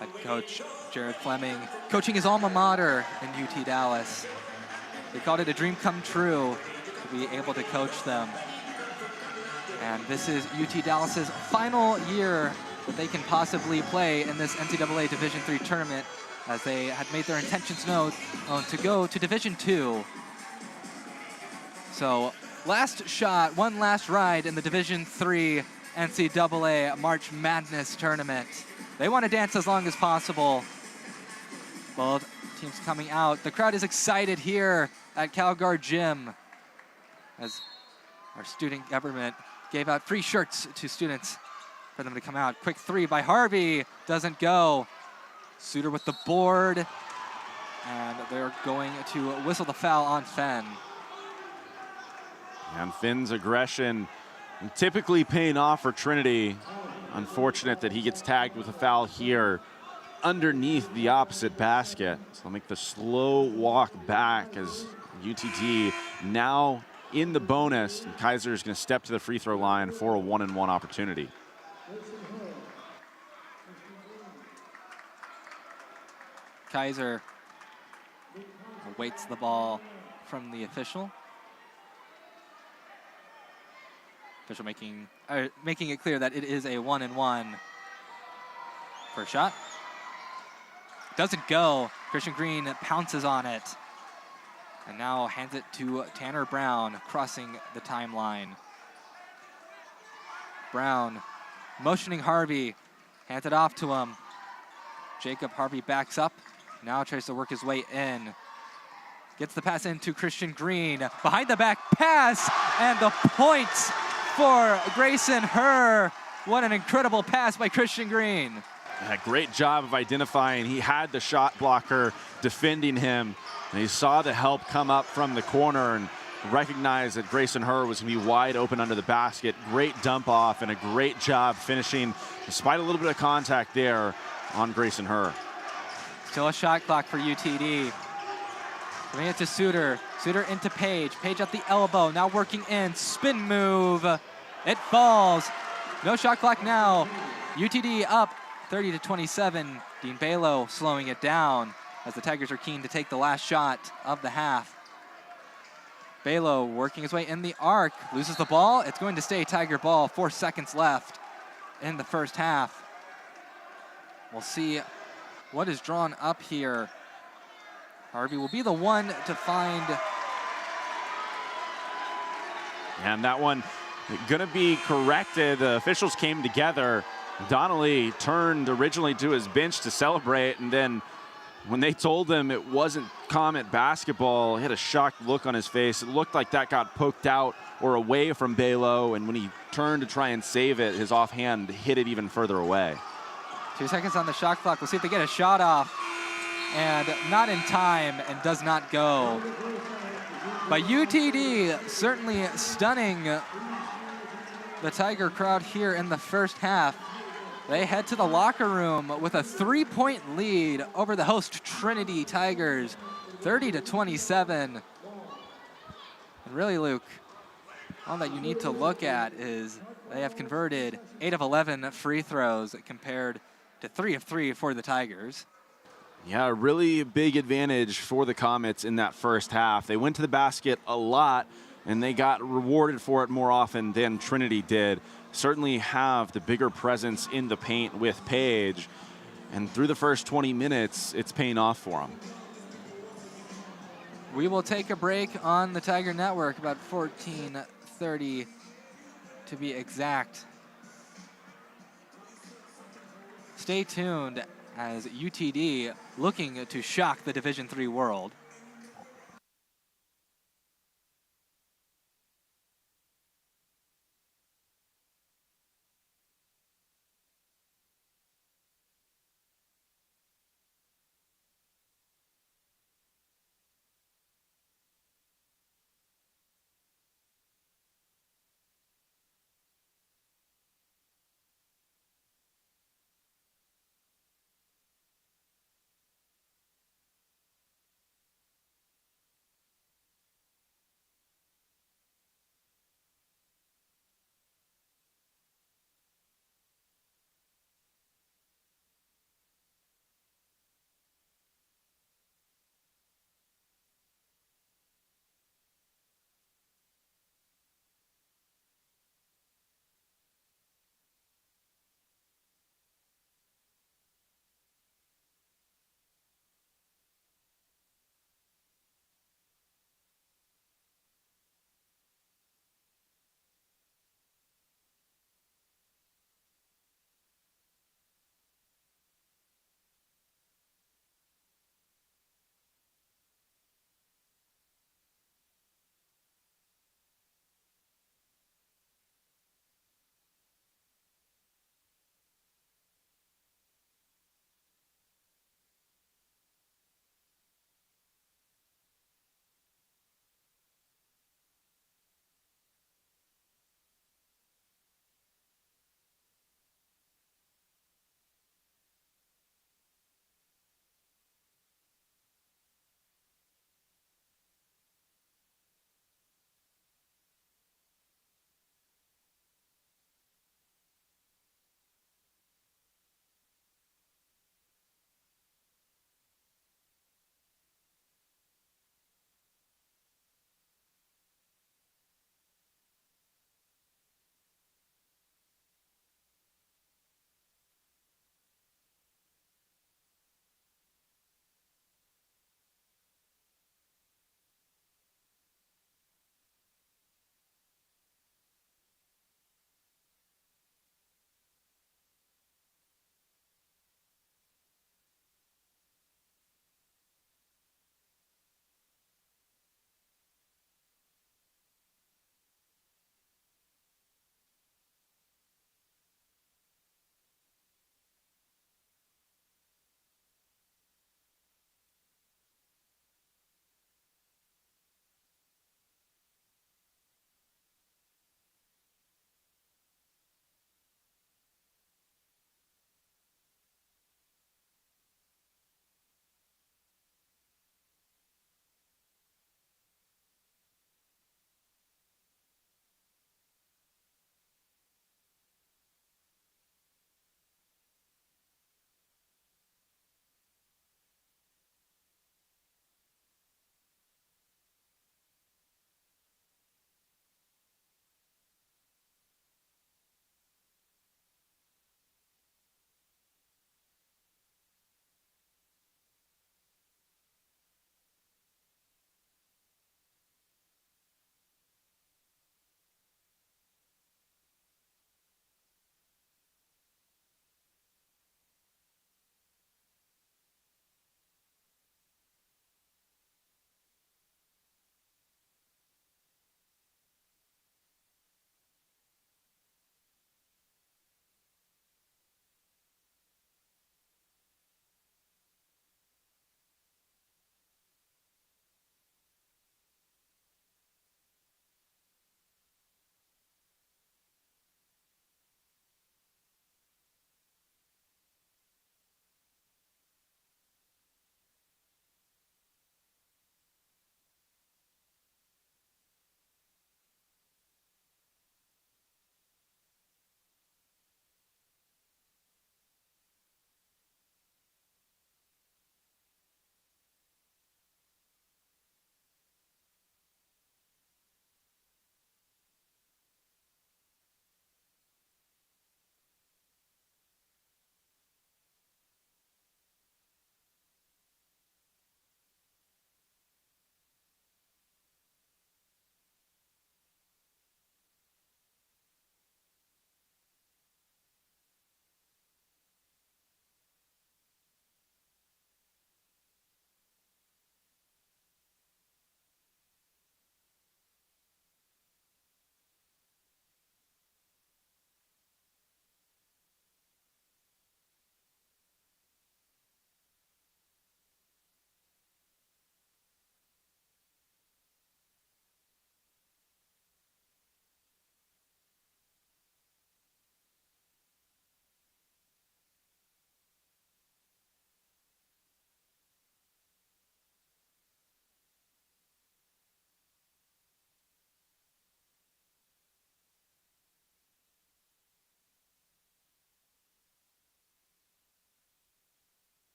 Head coach Jared Fleming coaching his alma mater in UT Dallas. They called it a dream come true to be able to coach them. And this is UT Dallas's final year that they can possibly play in this NCAA Division III tournament, as they had made their intentions known to go to Division II. So last shot, one last ride in the Division III NCAA March Madness tournament. They want to dance as long as possible. Both teams coming out. The crowd is excited here at CalGuard Gym as our student government gave out free shirts to students for them to come out. Quick 3 by Harvey, doesn't go. Suder with the board, and they're going to whistle the foul on Fenn. And Finn's aggression typically paying off for Trinity. Unfortunate that he gets tagged with a foul here underneath the opposite basket. So they'll make the slow walk back as UTD now in the bonus. And Kaiser is going to step to the free throw line for a 1-and-1 opportunity. Kaiser awaits the ball from the official. Official making it clear that it is a 1-and-1. First shot. Doesn't go. Christian Green pounces on it. And now hands it to Tanner Brown, crossing the timeline. Brown motioning Harvey. Hands it off to him. Jacob Harvey backs up. Now tries to work his way in. Gets the pass into Christian Green. Behind the back pass, and the points for Grayson Herr. What an incredible pass by Christian Green. A great job of identifying. He had the shot blocker defending him, and he saw the help come up from the corner and recognized that Grayson Herr was going to be wide open under the basket. Great dump off and a great job finishing, despite a little bit of contact there on Grayson Herr. Still a shot clock for UTD. Bring it to Suder. Suder into Page. Page at the elbow. Now working in. Spin move. It falls. No shot clock now. UTD up 30-27. Dean Balo slowing it down as the Tigers are keen to take the last shot of the half. Balo working his way in the arc. Loses the ball. It's going to stay Tiger ball. 4 seconds left in the first half. We'll see what is drawn up here. Harvey will be the one to find. And that one gonna be corrected. The officials came together. Donnelly turned originally to his bench to celebrate, and then when they told him it wasn't Comet basketball, he had a shocked look on his face. It looked like that got poked out or away from Balo, and when he turned to try and save it, his offhand hit it even further away. 2 seconds on the shot clock. We'll see if they get a shot off. And not in time, and does not go. But UTD certainly stunning the Tiger crowd here in the first half. They head to the locker room with a 3-point lead over the host Trinity Tigers, 30-27. And really, Luke, all that you need to look at is they have converted 8 of 11 free throws compared to 3 of 3 for the Tigers. Yeah, a really big advantage for the Comets in that first half. They went to the basket a lot, and they got rewarded for it more often than Trinity did. Certainly have the bigger presence in the paint with Page, and through the first 20 minutes, it's paying off for them. We will take a break on the Tiger Network, about 14:30 to be exact. Stay tuned as UTD looking to shock the Division III world.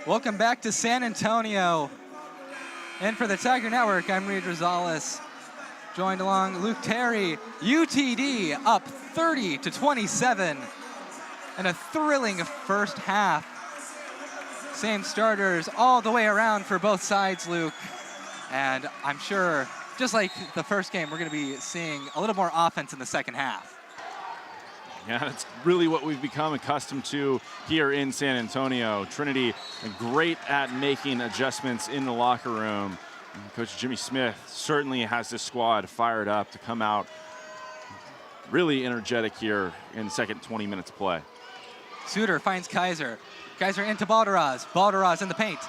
Welcome back to San Antonio. And for the Tiger Network, I'm Reed Rosales. Joined along Luke Terry. UTD up 30-27 in a thrilling first half. Same starters all the way around for both sides, Luke. And I'm sure, just like the first game, we're going to be seeing a little more offense in the second half. Yeah, that's really what we've become accustomed to here in San Antonio. Trinity great at making adjustments in the locker room. Coach Jimmy Smith certainly has this squad fired up to come out really energetic here in the second 20 minutes of play. Suder finds Kaiser. Kaiser into Balderaz. Balderaz in the paint.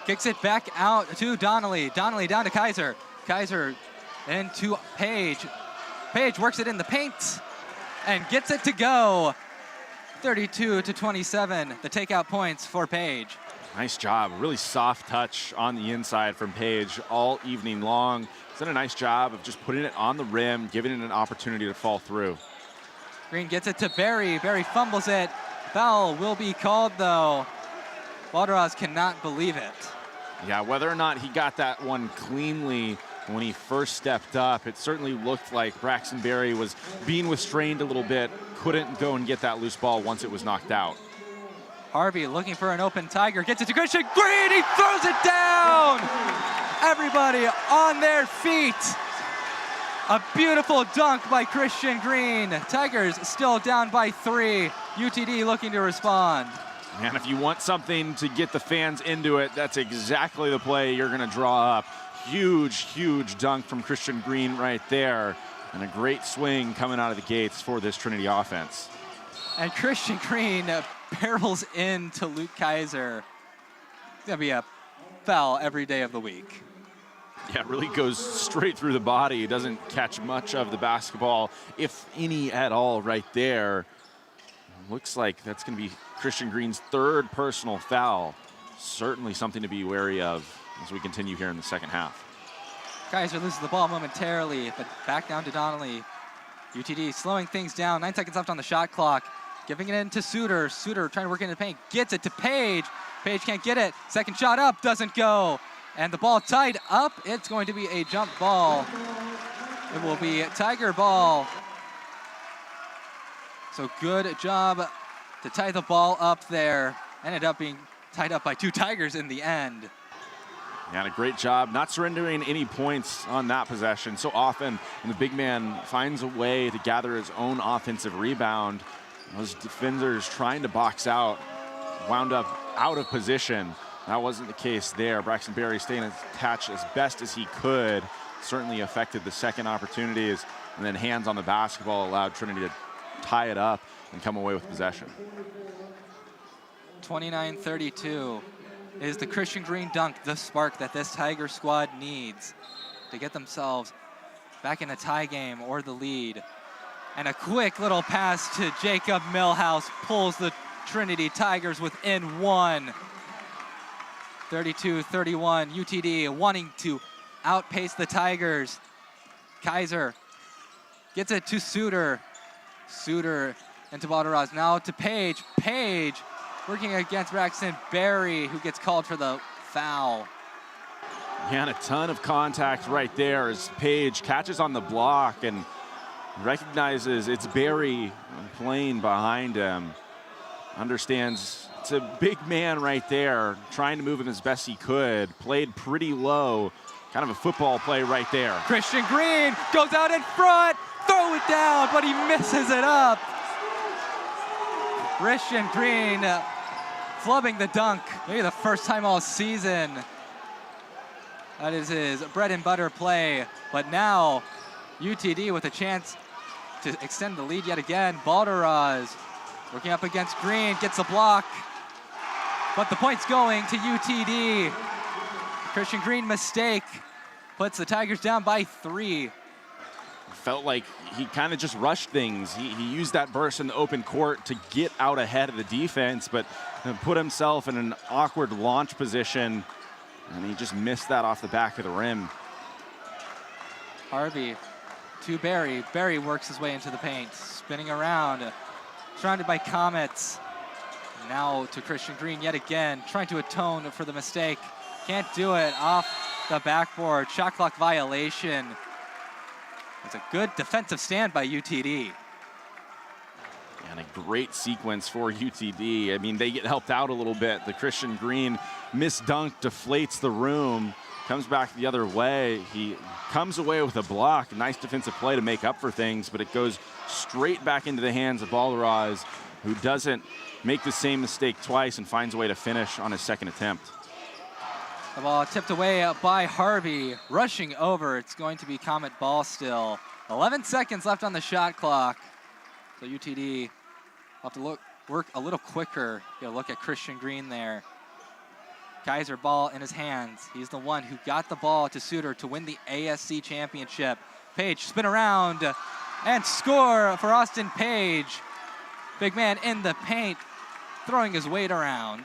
Kicks it back out to Donnelly. Donnelly down to Kaiser. Kaiser into Page. Page works it in the paint and gets it to go. 32-27, the takeout points for Page. Nice job, really soft touch on the inside from Page all evening long. He's done a nice job of just putting it on the rim, giving it an opportunity to fall through. Green gets it to Barry. Barry fumbles it. Foul will be called though. Balderaz cannot believe it. Yeah, whether or not he got that one cleanly when he first stepped up, it certainly looked like Braxton Berry was being restrained a little bit, couldn't go and get that loose ball once it was knocked out. Harvey looking for an open Tiger, gets it to Christian Green, he throws it down! Everybody on their feet. A beautiful dunk by Christian Green. Tigers still down by 3. UTD looking to respond. And if you want something to get the fans into it, that's exactly the play you're gonna draw up. Huge, huge dunk from Christian Green right there. And a great swing coming out of the gates for this Trinity offense. And Christian Green barrels into Luke Kaiser. It's gonna be a foul every day of the week. Yeah, it really goes straight through the body. He doesn't catch much of the basketball, if any at all, right there. Looks like that's gonna be Christian Green's 3rd personal foul. Certainly something to be wary of as we continue here in the second half. Kaiser loses the ball momentarily, but back down to Donnelly. UTD slowing things down. 9 seconds left on the shot clock. Giving it into Suder. Suder trying to work into the paint. Gets it to Page. Page can't get it. Second shot up, doesn't go. And the ball tied up. It's going to be a jump ball. It will be a Tiger ball. So good job to tie the ball up there. Ended up being tied up by 2 Tigers in the end. Yeah, and a great job not surrendering any points on that possession. So often when the big man finds a way to gather his own offensive rebound, those defenders trying to box out wound up out of position. That wasn't the case there. Braxton Berry staying attached as best as he could. Certainly affected the second opportunities, and then hands on the basketball allowed Trinity to tie it up and come away with possession. 29-32 is the Christian Green dunk, the spark that this Tiger squad needs to get themselves back in a tie game or the lead. And a quick little pass to Jacob Millhouse pulls the Trinity Tigers within 1. 32-31, UTD wanting to outpace the Tigers. Kaiser gets it to Suder. Suder into Balderaz, now to Page. Page working against Braxton Berry, who gets called for the foul. Yeah, and a ton of contact right there as Page catches on the block and recognizes it's Berry playing behind him. Understands it's a big man right there, trying to move him as best he could. Played pretty low, kind of a football play right there. Christian Green goes out in front, throw it down, but he misses it up. Christian Green flubbing the dunk, maybe the first time all season. That is his bread and butter play, but now UTD with a chance to extend the lead yet again. Balderaz working up against Green, gets a block, but the point's going to UTD. Christian Green mistake puts the Tigers down by 3. Felt like he kind of just rushed things. He used that burst in the open court to get out ahead of the defense, but put himself in an awkward launch position, and he just missed that off the back of the rim. Harvey to Barry. Barry works his way into the paint, spinning around, surrounded by Comets. Now to Christian Green yet again, trying to atone for the mistake. Can't do it off the backboard. Shot clock violation. It's a good defensive stand by UTD. And a great sequence for UTD. I mean, they get helped out a little bit. The Christian Green misdunk deflates the room, comes back the other way. He comes away with a block. Nice defensive play to make up for things, but it goes straight back into the hands of Balderaz, who doesn't make the same mistake twice and finds a way to finish on his second attempt. The ball tipped away by Harvey, rushing over. It's going to be Comet ball still. 11 seconds left on the shot clock. So UTD will have to work a little quicker. Get a look at Christian Green there. Kaiser ball in his hands. He's the one who got the ball to Suder to win the ASC championship. Page spin around and score for Austin Page. Big man in the paint, throwing his weight around.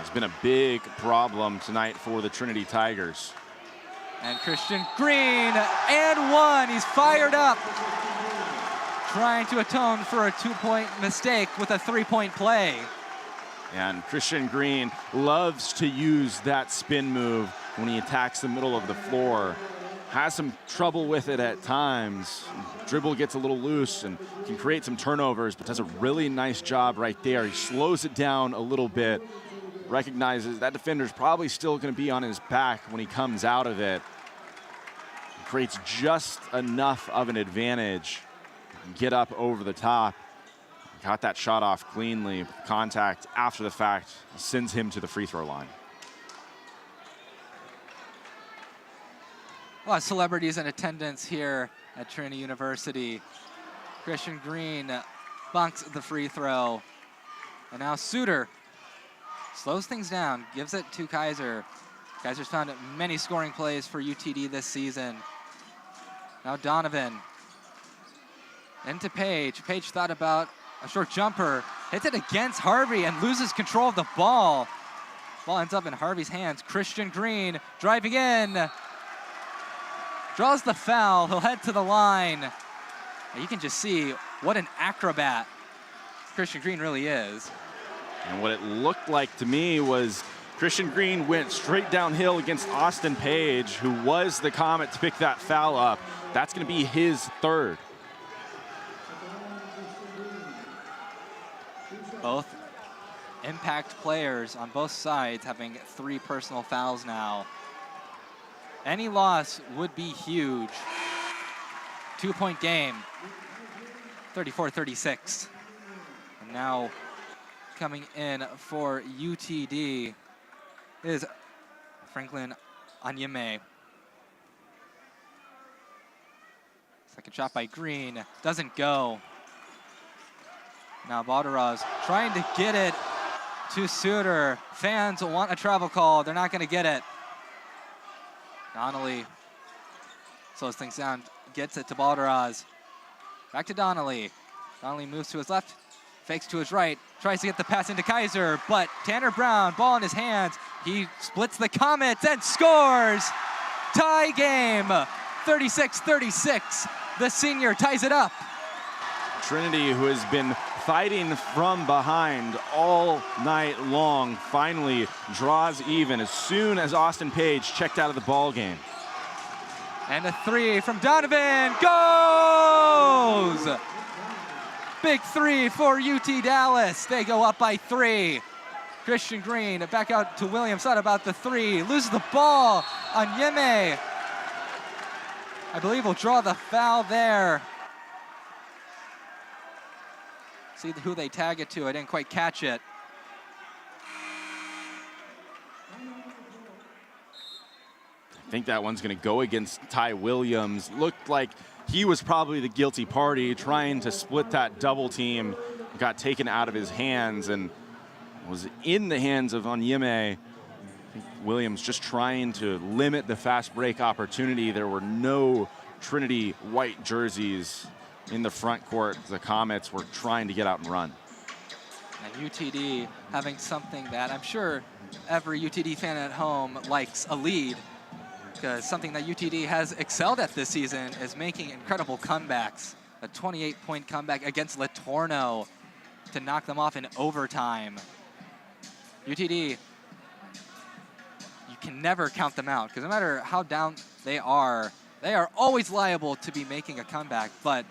It's been a big problem tonight for the Trinity Tigers. And Christian Green, and one. He's fired up. Trying to atone for a two-point mistake with a three-point play. And Christian Green loves to use that spin move when he attacks the middle of the floor. Has some trouble with it at times. Dribble gets a little loose and can create some turnovers, but does a really nice job right there. He slows it down a little bit, recognizes that defender's probably still going to be on his back when he comes out of it. Creates just enough of an advantage. Get up over the top. Got that shot off cleanly. Contact after the fact sends him to the free throw line. A lot of celebrities in attendance here at Trinity University. Christian Green bunks the free throw. And now Suder slows things down, gives it to Kaiser. Kaiser's found many scoring plays for UTD this season. Now Donovan. Into Page. Page thought about a short jumper. Hits it against Harvey and loses control of the ball. Ball ends up in Harvey's hands. Christian Green driving in. Draws the foul. He'll head to the line. And you can just see what an acrobat Christian Green really is. And what it looked like to me was Christian Green went straight downhill against Austin Page, who was the Comet to pick that foul up. That's going to be his third. Both impact players on both sides having 3 personal fouls now. Any loss would be huge. 2-point game, 34-36. And now coming in for UTD is Franklin Anyeme. Second shot by Green, doesn't go. Now Balderaz trying to get it to Suder. Fans want a travel call. They're not going to get it. Donnelly slows things down, gets it to Balderaz. Back to Donnelly. Donnelly moves to his left, fakes to his right, tries to get the pass into Kaiser, but Tanner Brown, ball in his hands. He splits the Comets and scores. Tie game, 36-36. The senior ties it up. Trinity, who has been fighting from behind all night long, finally draws even as soon as Austin Page checked out of the ball game. And a 3 from Donovan goes! Big 3 for UT Dallas. They go up by 3. Christian Green back out to Williams, thought about the 3, loses the ball on Yeme. I believe we'll draw the foul there. See who they tag it to. I didn't quite catch it. I think that one's going to go against Ty Williams. Looked like he was probably the guilty party, trying to split that double team. Got taken out of his hands and was in the hands of Onyeme. Williams just trying to limit the fast break opportunity. There were no Trinity white jerseys in the front court. The Comets were trying to get out and run. And UTD having something that I'm sure every UTD fan at home likes, a lead. Because something that UTD has excelled at this season is making incredible comebacks. A 28-point comeback against Latorno to knock them off in overtime. UTD, you can never count them out because no matter how down they are always liable to be making a comeback. But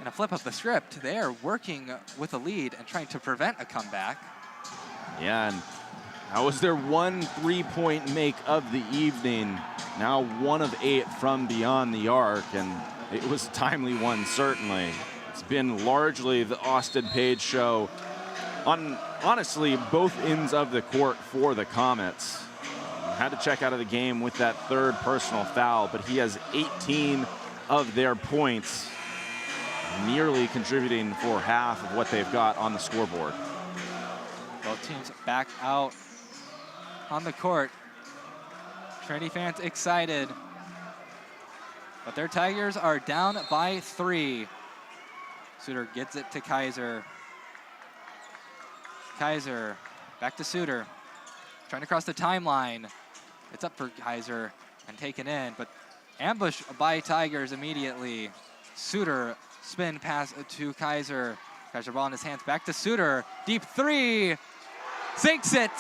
in a flip of the script, they are working with a lead and trying to prevent a comeback. Yeah, and that was their 1 3-point make of the evening. Now 1 of 8 from beyond the arc, and it was a timely one, certainly. It's been largely the Austin Page show on, honestly, both ends of the court for the Comets. Had to check out of the game with that 3rd personal foul, but he has 18 of their points, nearly contributing for half of what they've got on the scoreboard. Both teams back out on the court. Trinity fans excited, but their Tigers are down by 3. Suder gets it to Kaiser. Kaiser back to Suder, trying to cross the timeline. It's up for Kaiser and taken in, but ambushed by Tigers immediately. Suder spin pass to Kaiser. Kaiser ball in his hands, back to Suder. Deep 3, sinks it.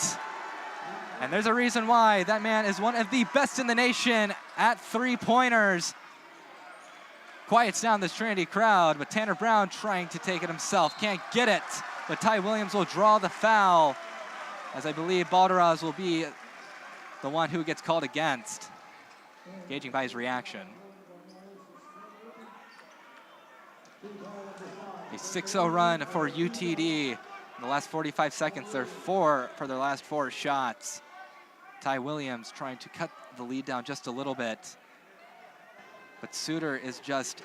And there's a reason why. That man is one of the best in the nation at 3-pointers. Quiets down this Trinity crowd, but Tanner Brown trying to take it himself. Can't get it, but Ty Williams will draw the foul, as I believe Balderaz will be the one who gets called against, gauging by his reaction. A 6-0 run for UTD. In the last 45 seconds, they're 4 for their last 4 shots. Ty Williams trying to cut the lead down just a little bit. But Suder is just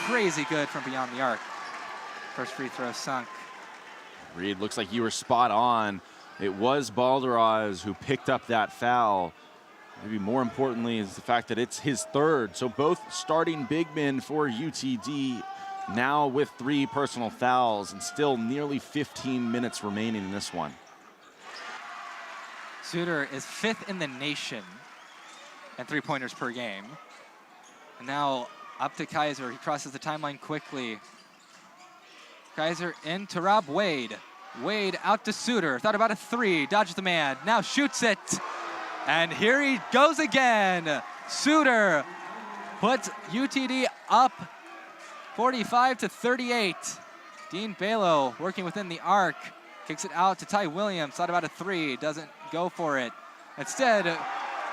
crazy good from beyond the arc. First free throw sunk. Reed, looks like you were spot on. It was Balderaz who picked up that foul. Maybe more importantly is the fact that it's his 3rd. So both starting big men for UTD now with 3 personal fouls and still nearly 15 minutes remaining in this one. Suder is 5th in the nation in 3-pointers per game. And now up to Kaiser. He crosses the timeline quickly. Kaiser into Rob Wade. Wade out to Suder. Thought about a 3. Dodges the man. Now shoots it. And here he goes again. Suder puts UTD up 45-38. Dean Balo working within the arc. Kicks it out to Ty Williams. Thought about a 3. Doesn't go for it. Instead,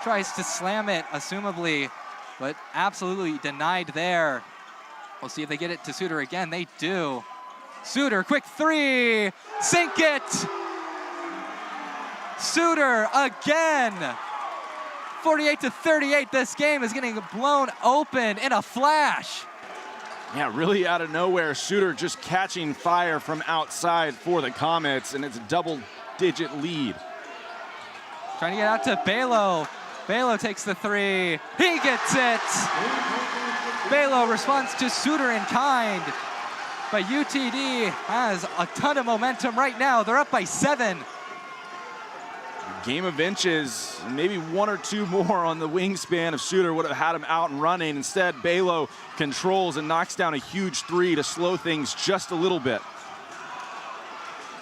tries to slam it, assumably, but absolutely denied there. We'll see if they get it to Suder again. They do. Suder, quick 3, sink it! Suder again! 48-38, this game is getting blown open in a flash. Yeah, really out of nowhere, Suder just catching fire from outside for the Comets, and it's a double-digit lead. Trying to get out to Balo. Balo takes the 3, he gets it! Balo responds to Suder in kind. But UTD has a ton of momentum right now. They're up by 7. Game of inches, maybe 1 or 2 more on the wingspan of Suder would have had him out and running. Instead, Balo controls and knocks down a huge 3 to slow things just a little bit.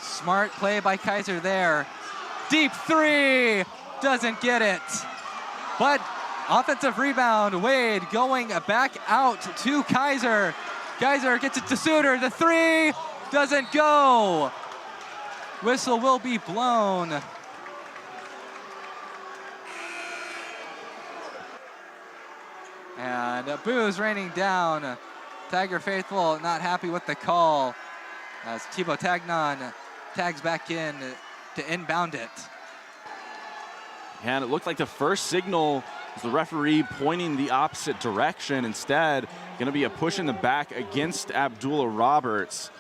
Smart play by Kaiser there. Deep 3, doesn't get it. But offensive rebound, Wade going back out to Kaiser. Kaiser gets it to Suder. The 3 doesn't go. Whistle will be blown. And boos raining down. Tiger faithful not happy with the call as Thibaut Tagnon tags back in to inbound it. And it looked like the first signal was the referee pointing the opposite direction. Instead, going to be a push in the back against Abdullah Roberts.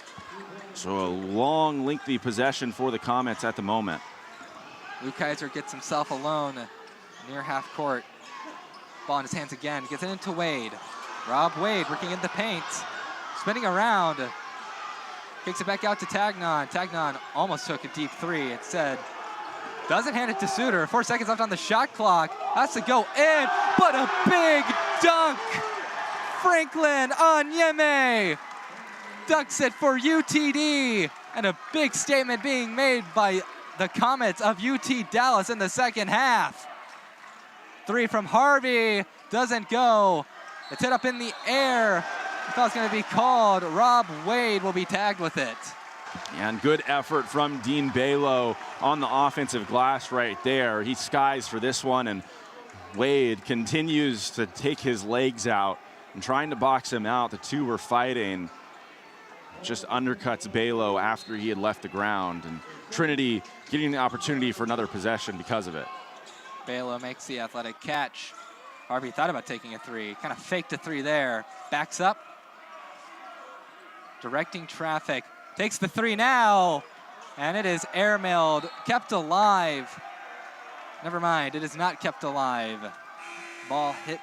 So a long, lengthy possession for the Comets at the moment. Luke Kaiser gets himself alone near half court. Ball in his hands again, gets it into Wade. Rob Wade working in the paint, spinning around. Kicks it back out to Tagnon. Tagnon almost took a deep 3. Instead, doesn't hand it to Suder. 4 seconds left on the shot clock. Has to go in, but a big dunk. Franklin Onyeme dunks it for UTD. And a big statement being made by the Comets of UT Dallas in the second half. 3 from Harvey, doesn't go. It's hit up in the air. The foul's gonna be called. Rob Wade will be tagged with it. And good effort from Dean Balo on the offensive glass right there. He skies for this one, and Wade continues to take his legs out and trying to box him out. The two were fighting. Just undercuts Balo after he had left the ground, and Trinity getting the opportunity for another possession because of it. Balo makes the athletic catch. Harvey thought about taking a 3, kind of faked a 3 there. Backs up, directing traffic. Takes the 3 now, and it is airmailed, kept alive. Never mind, it is not kept alive. Ball hit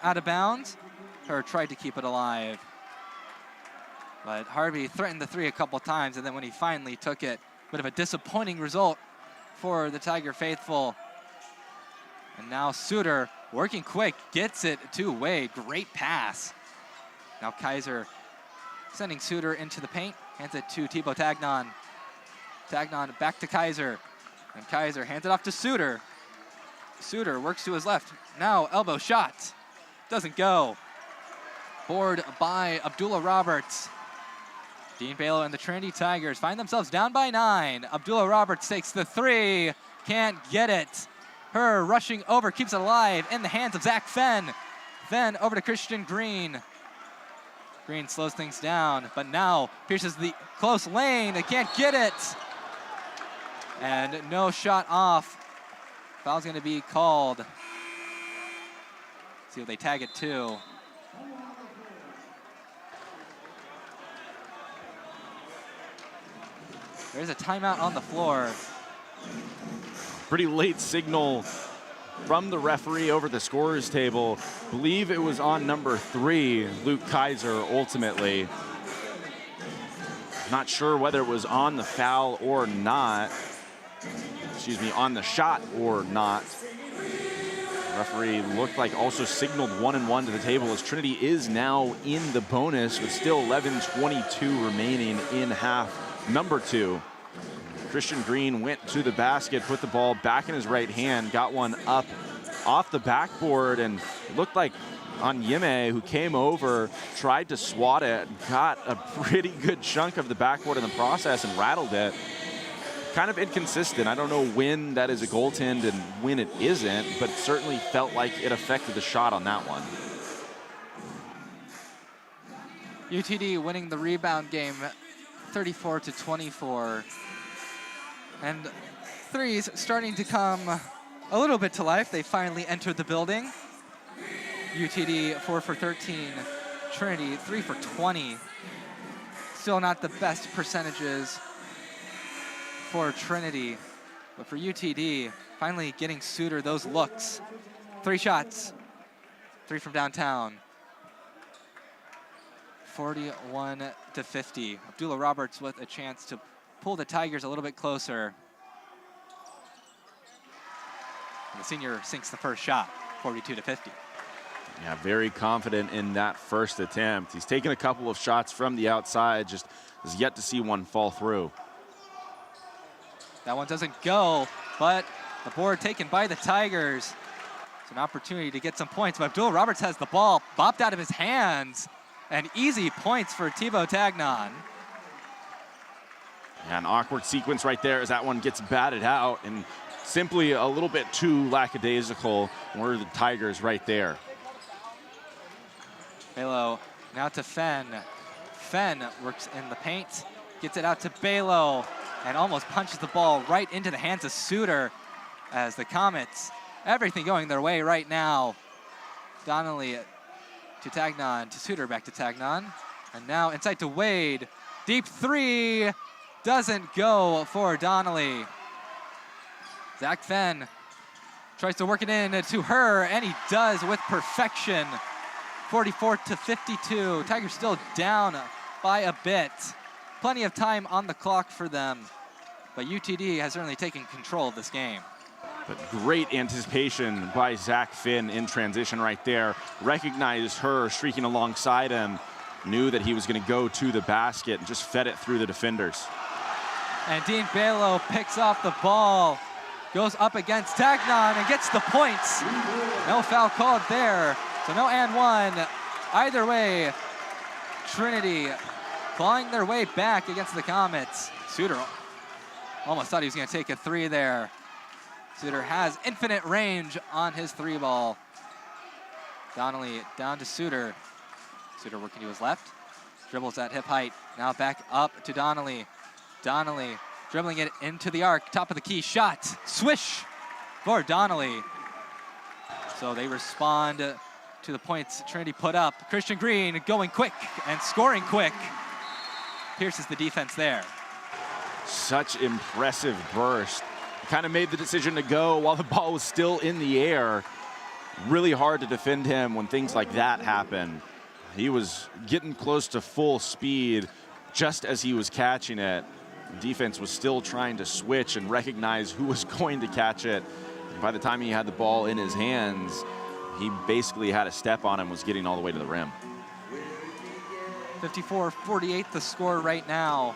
out of bounds, or tried to keep it alive. But Harvey threatened the 3 a couple times, and then when he finally took it, bit of a disappointing result for the Tiger faithful. And now Suder, working quick, gets it to Wade. Great pass. Now Kaiser sending Suder into the paint. Hands it to Thibaut Tagnon. Tagnon back to Kaiser. And Kaiser hands it off to Suder. Suder works to his left. Now elbow shot. Doesn't go. Board by Abdullah Roberts. Dean Balo and the Trinity Tigers find themselves down by 9. Abdullah Roberts takes the 3. Can't get it. Her rushing over keeps it alive in the hands of Zach Fenn. Fenn over to Christian Green. Green slows things down, but now pierces the close lane. They can't get it. And no shot off. Foul's going to be called. See what they tag it to. There's a timeout on the floor. Pretty late signal from the referee over the scorer's table. Believe it was on number 3, Luke Kaiser, ultimately. Not sure whether it was on the foul or not. Excuse me, on the shot or not. The referee looked like also signaled 1-1 to the table as Trinity is now in the bonus with still 11:22 remaining in half number 2. Christian Green went to the basket, put the ball back in his right hand, got one up off the backboard, and it looked like Onyeme, who came over, tried to swat it, got a pretty good chunk of the backboard in the process and rattled it. Kind of inconsistent. I don't know when that is a goaltend and when it isn't, but it certainly felt like it affected the shot on that one. UTD winning the rebound game 34-24. And threes starting to come a little bit to life. They finally entered the building. UTD 4 for 13. Trinity 3 for 20. Still not the best percentages for Trinity. But for UTD, finally getting Suder those looks. 3 shots. 3 from downtown. 41-50. Abdullah Roberts with a chance to pull the Tigers a little bit closer. And the senior sinks the first shot, 42-50. Yeah, very confident in that first attempt. He's taken a couple of shots from the outside, just has yet to see one fall through. That one doesn't go, but the board taken by the Tigers. It's an opportunity to get some points, but Abdullah Roberts has the ball bopped out of his hands, and easy points for Thibaut Tagnon. Yeah, an awkward sequence right there as that one gets batted out, and simply a little bit too lackadaisical were the Tigers right there. Balo now to Fenn. Fenn works in the paint, gets it out to Balo, and almost punches the ball right into the hands of Suder as the Comets, everything going their way right now. Donnelly to Tagnon, to Suder, back to Tagnon. And now inside to Wade. Deep 3 doesn't go for Donnelly. Zach Fenn tries to work it in to her, and he does with perfection. 44-52. Tigers still down by a bit. Plenty of time on the clock for them, but UTD has certainly taken control of this game. But great anticipation by Zach Finn in transition right there. Recognized her streaking alongside him, knew that he was going to go to the basket and just fed it through the defenders. And Dean Balo picks off the ball, goes up against Tagnon and gets the points. No foul called there, so no and one. Either way, Trinity clawing their way back against the Comets. Suder almost thought he was going to take a three there. Suder has infinite range on his three ball. Donnelly down to Suder. Suder working to his left. Dribbles at hip height. Now back up to Donnelly. Donnelly dribbling it into the arc. Top of the key shot. Swish for Donnelly. So they respond to the points Trinity put up. Christian Green going quick and scoring quick. Pierces the defense there. Such impressive burst. Kind of made the decision to go while the ball was still in the air. Really hard to defend him when things like that happen. He was getting close to full speed just as he was catching it. Defense was still trying to switch and recognize who was going to catch it. By the time he had the ball in his hands, he basically had a step on him, was getting all the way to the rim. 54-48 the score right now.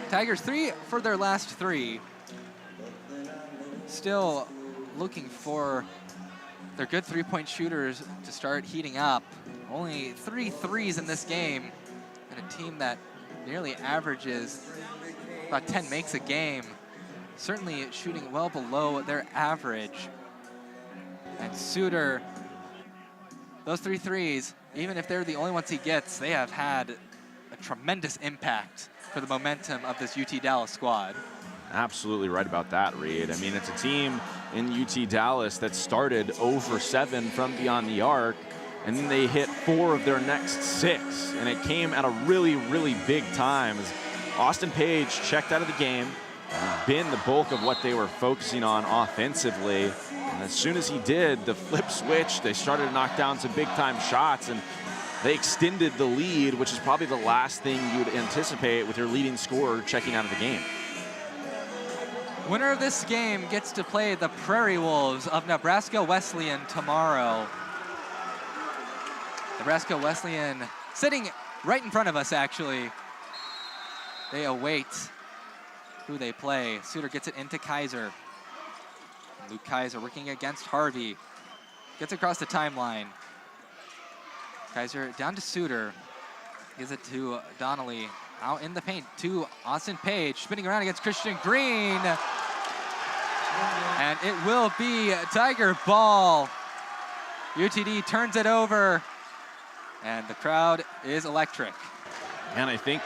Tigers 3 for their last 3. Still looking for their good three-point shooters to start heating up. Only 3 threes in this game, and a team that nearly averages about 10 makes a game. Certainly shooting well below their average. And Suder, those 3 threes, even if they're the only ones he gets, they have had a tremendous impact for the momentum of this UT Dallas squad. Absolutely right about that, Reed. I mean, it's a team in UT Dallas that started 0 for 7 from beyond the arc, and then they hit 4 of their next 6, and it came at a really, really big time. As Austin Page checked out of the game, been the bulk of what they were focusing on offensively, and as soon as he did, the flip switch, they started to knock down some big-time shots, and they extended the lead, which is probably the last thing you would anticipate with your leading scorer checking out of the game. Winner of this game gets to play the Prairie Wolves of Nebraska Wesleyan tomorrow. Nebraska Wesleyan sitting right in front of us, actually. They await who they play. Suder gets it into Kaiser. Luke Kaiser working against Harvey. Gets across the timeline. Kaiser down to Suder. Gives it to Donnelly. Out in the paint to Austin Page. Spinning around against Christian Green. And it will be Tiger ball. UTD turns it over. And the crowd is electric. And I think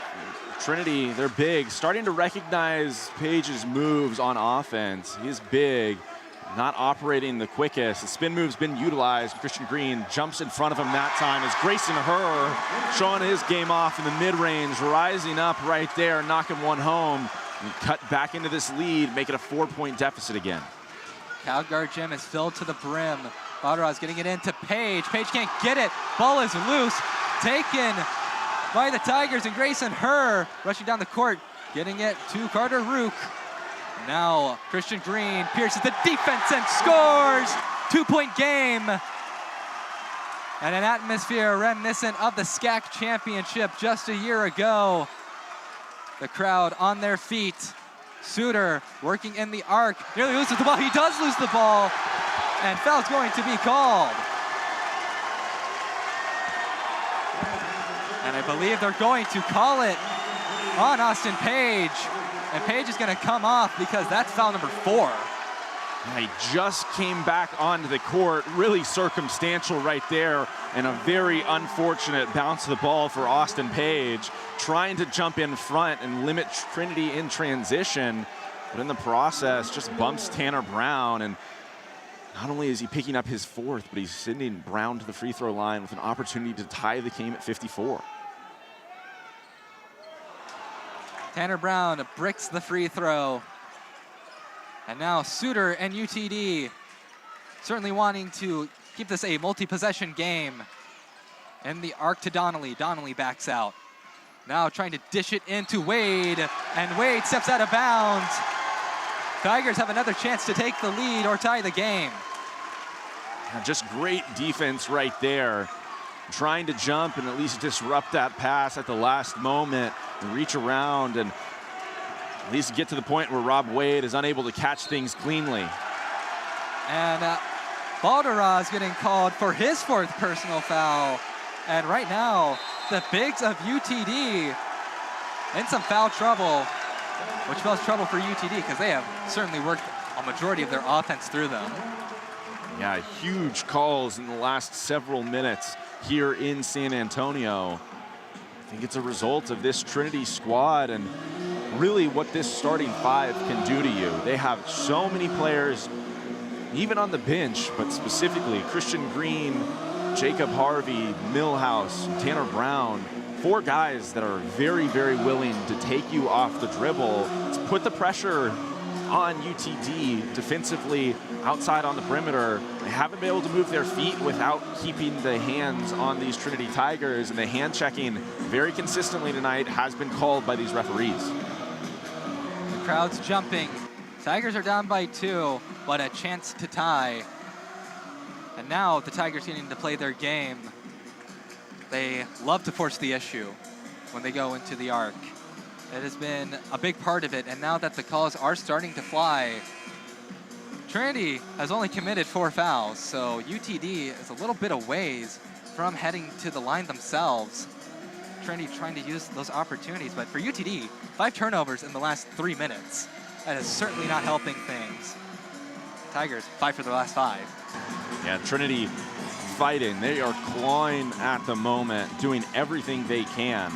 Trinity, they're big, starting to recognize Page's moves on offense. He's big, not operating the quickest. The spin move's been utilized. Christian Green jumps in front of him that time as Grayson Herr showing his game off in the mid-range, rising up right there, knocking one home, and cut back into this lead, make it a 4-point deficit again. Calgary Gym is filled to the brim. Bauderaz getting it into Page. Page can't get it. Ball is loose. Taken by the Tigers, and Grayson Herr rushing down the court, getting it to Carter Rook. Now Christian Green pierces the defense and scores! 2-point game. And an atmosphere reminiscent of the SCAC championship just a year ago. The crowd on their feet. Suder working in the arc, nearly loses the ball. He does lose the ball, and foul's going to be called. And I believe they're going to call it on Austin Page. And Page is going to come off because that's foul number 4. He just came back onto the court, really circumstantial right there, and a very unfortunate bounce of the ball for Austin Page, trying to jump in front and limit Trinity in transition, but in the process just bumps Tanner Brown, and not only is he picking up his 4th, but he's sending Brown to the free throw line with an opportunity to tie the game at 54. Tanner Brown bricks the free throw. And now Suder and UTD certainly wanting to keep this a multi-possession game. In the arc to Donnelly. Donnelly backs out. Now trying to dish it into Wade. And Wade steps out of bounds. Tigers have another chance to take the lead or tie the game. Just great defense right there. Trying to jump and at least disrupt that pass at the last moment and reach around, and at least get to the point where Rob Wade is unable to catch things cleanly. And Balderas getting called for his 4th personal foul. And right now, the bigs of UTD in some foul trouble, which spells trouble for UTD because they have certainly worked a majority of their offense through them. Yeah, huge calls in the last several minutes here in San Antonio. I think it's a result of this Trinity squad and really what this starting 5 can do to you. They have so many players, even on the bench, but specifically Christian Green, Jacob Harvey, Millhouse, Tanner Brown, 4 guys that are very, very willing to take you off the dribble, to put the pressure on UTD defensively outside on the perimeter. They haven't been able to move their feet without keeping the hands on these Trinity Tigers, and the hand checking very consistently tonight has been called by these referees. The crowd's jumping. Tigers are down by 2, but a chance to tie. And now the Tigers getting to play their game. They love to force the issue when they go into the arc. It has been a big part of it, and now that the calls are starting to fly, Trinity has only committed 4 fouls, so UTD is a little bit of ways from heading to the line themselves. Trinity trying to use those opportunities, but for UTD, 5 turnovers in the last 3 minutes. That is certainly not helping things. Tigers, 5 for their last 5. Yeah, Trinity fighting. They are clawing at the moment, doing everything they can.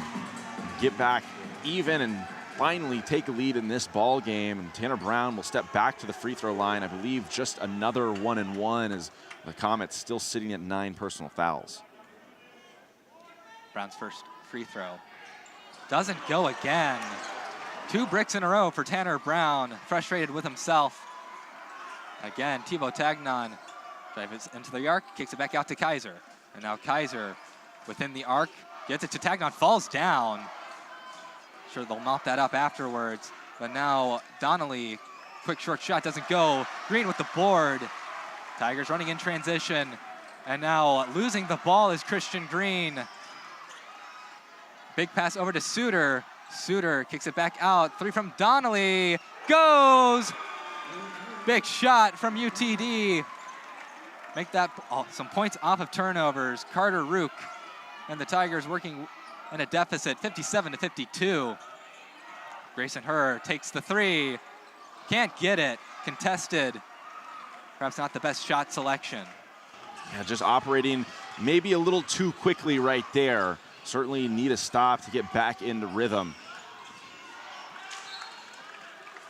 Get back even and finally take a lead in this ball game. And Tanner Brown will step back to the free throw line. I believe just another 1-and-1 as the Comets still sitting at 9 personal fouls. Brown's first free throw doesn't go again. 2 bricks in a row for Tanner Brown, frustrated with himself. Again, Thibaut Tagnon drives into the arc, kicks it back out to Kaiser. And now Kaiser within the arc, gets it to Tagnon, falls down. Sure, they'll mop that up afterwards. But now Donnelly, quick short shot, doesn't go. Green with the board. Tigers running in transition. And now losing the ball is Christian Green. Big pass over to Suder. Suder kicks it back out. 3 from Donnelly. Goes! Big shot from UTD. Make that some points off of turnovers. Carter Rook and the Tigers working in a deficit, 57-52. Grayson Herr takes the 3. Can't get it. Contested. Perhaps not the best shot selection. Yeah, just operating maybe a little too quickly right there. Certainly need a stop to get back into rhythm.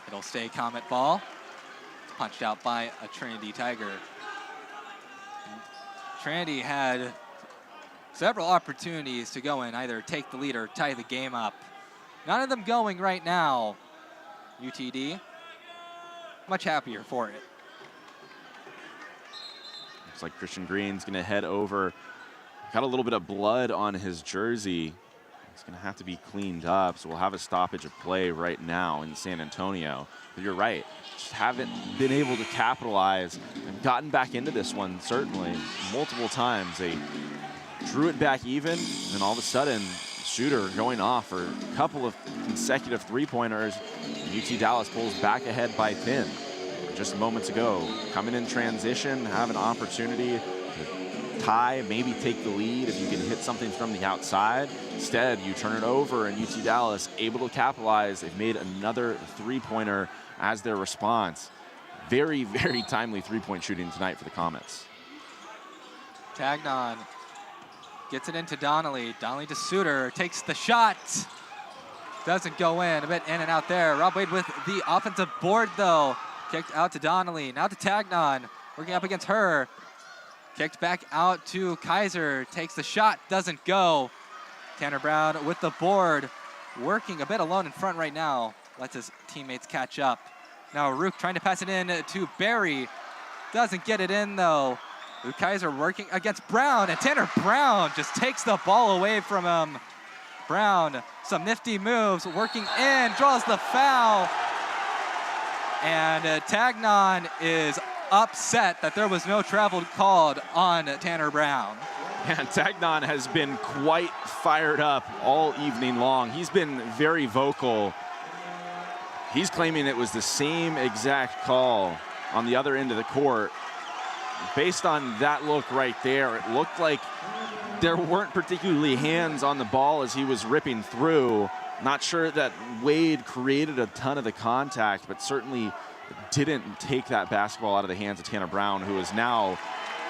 It'll stay Comet ball. Punched out by a Trinity Tiger. Trinity had several opportunities to go in, either take the lead or tie the game up. None of them going right now. UTD, much happier for it. Looks like Christian Green's gonna head over. Got a little bit of blood on his jersey. It's gonna have to be cleaned up, so we'll have a stoppage of play right now in San Antonio. But you're right, just haven't been able to capitalize and gotten back into this one, certainly, multiple times. They drew it back even, and all of a sudden, Suder going off for a couple of consecutive three-pointers. UT Dallas pulls back ahead by 10. Just moments ago, coming in transition, have an opportunity to tie, maybe take the lead if you can hit something from the outside. Instead, you turn it over, and UT Dallas able to capitalize. They've made another three-pointer as their response. Very, very timely three-point shooting tonight for the Comets. Tagnon gets it into Donnelly. Donnelly to Suder, takes the shot. Doesn't go in, a bit in and out there. Rob Wade with the offensive board though. Kicked out to Donnelly, now to Tagnon. Working up against her. Kicked back out to Kaiser, takes the shot, doesn't go. Tanner Brown with the board, working a bit alone in front right now. Lets his teammates catch up. Now Rook trying to pass it in to Barry. Doesn't get it in though. Luke Kaiser working against Brown, and Tanner Brown just takes the ball away from him. Brown, some nifty moves, working in, draws the foul. And Tagnon is upset that there was no travel called on Tanner Brown. And Tagnon has been quite fired up all evening long. He's been very vocal. He's claiming it was the same exact call on the other end of the court. Based on that look right there, it looked like there weren't particularly hands on the ball as he was ripping through. Not sure that Wade created a ton of the contact, but certainly didn't take that basketball out of the hands of Tanner Brown, who is now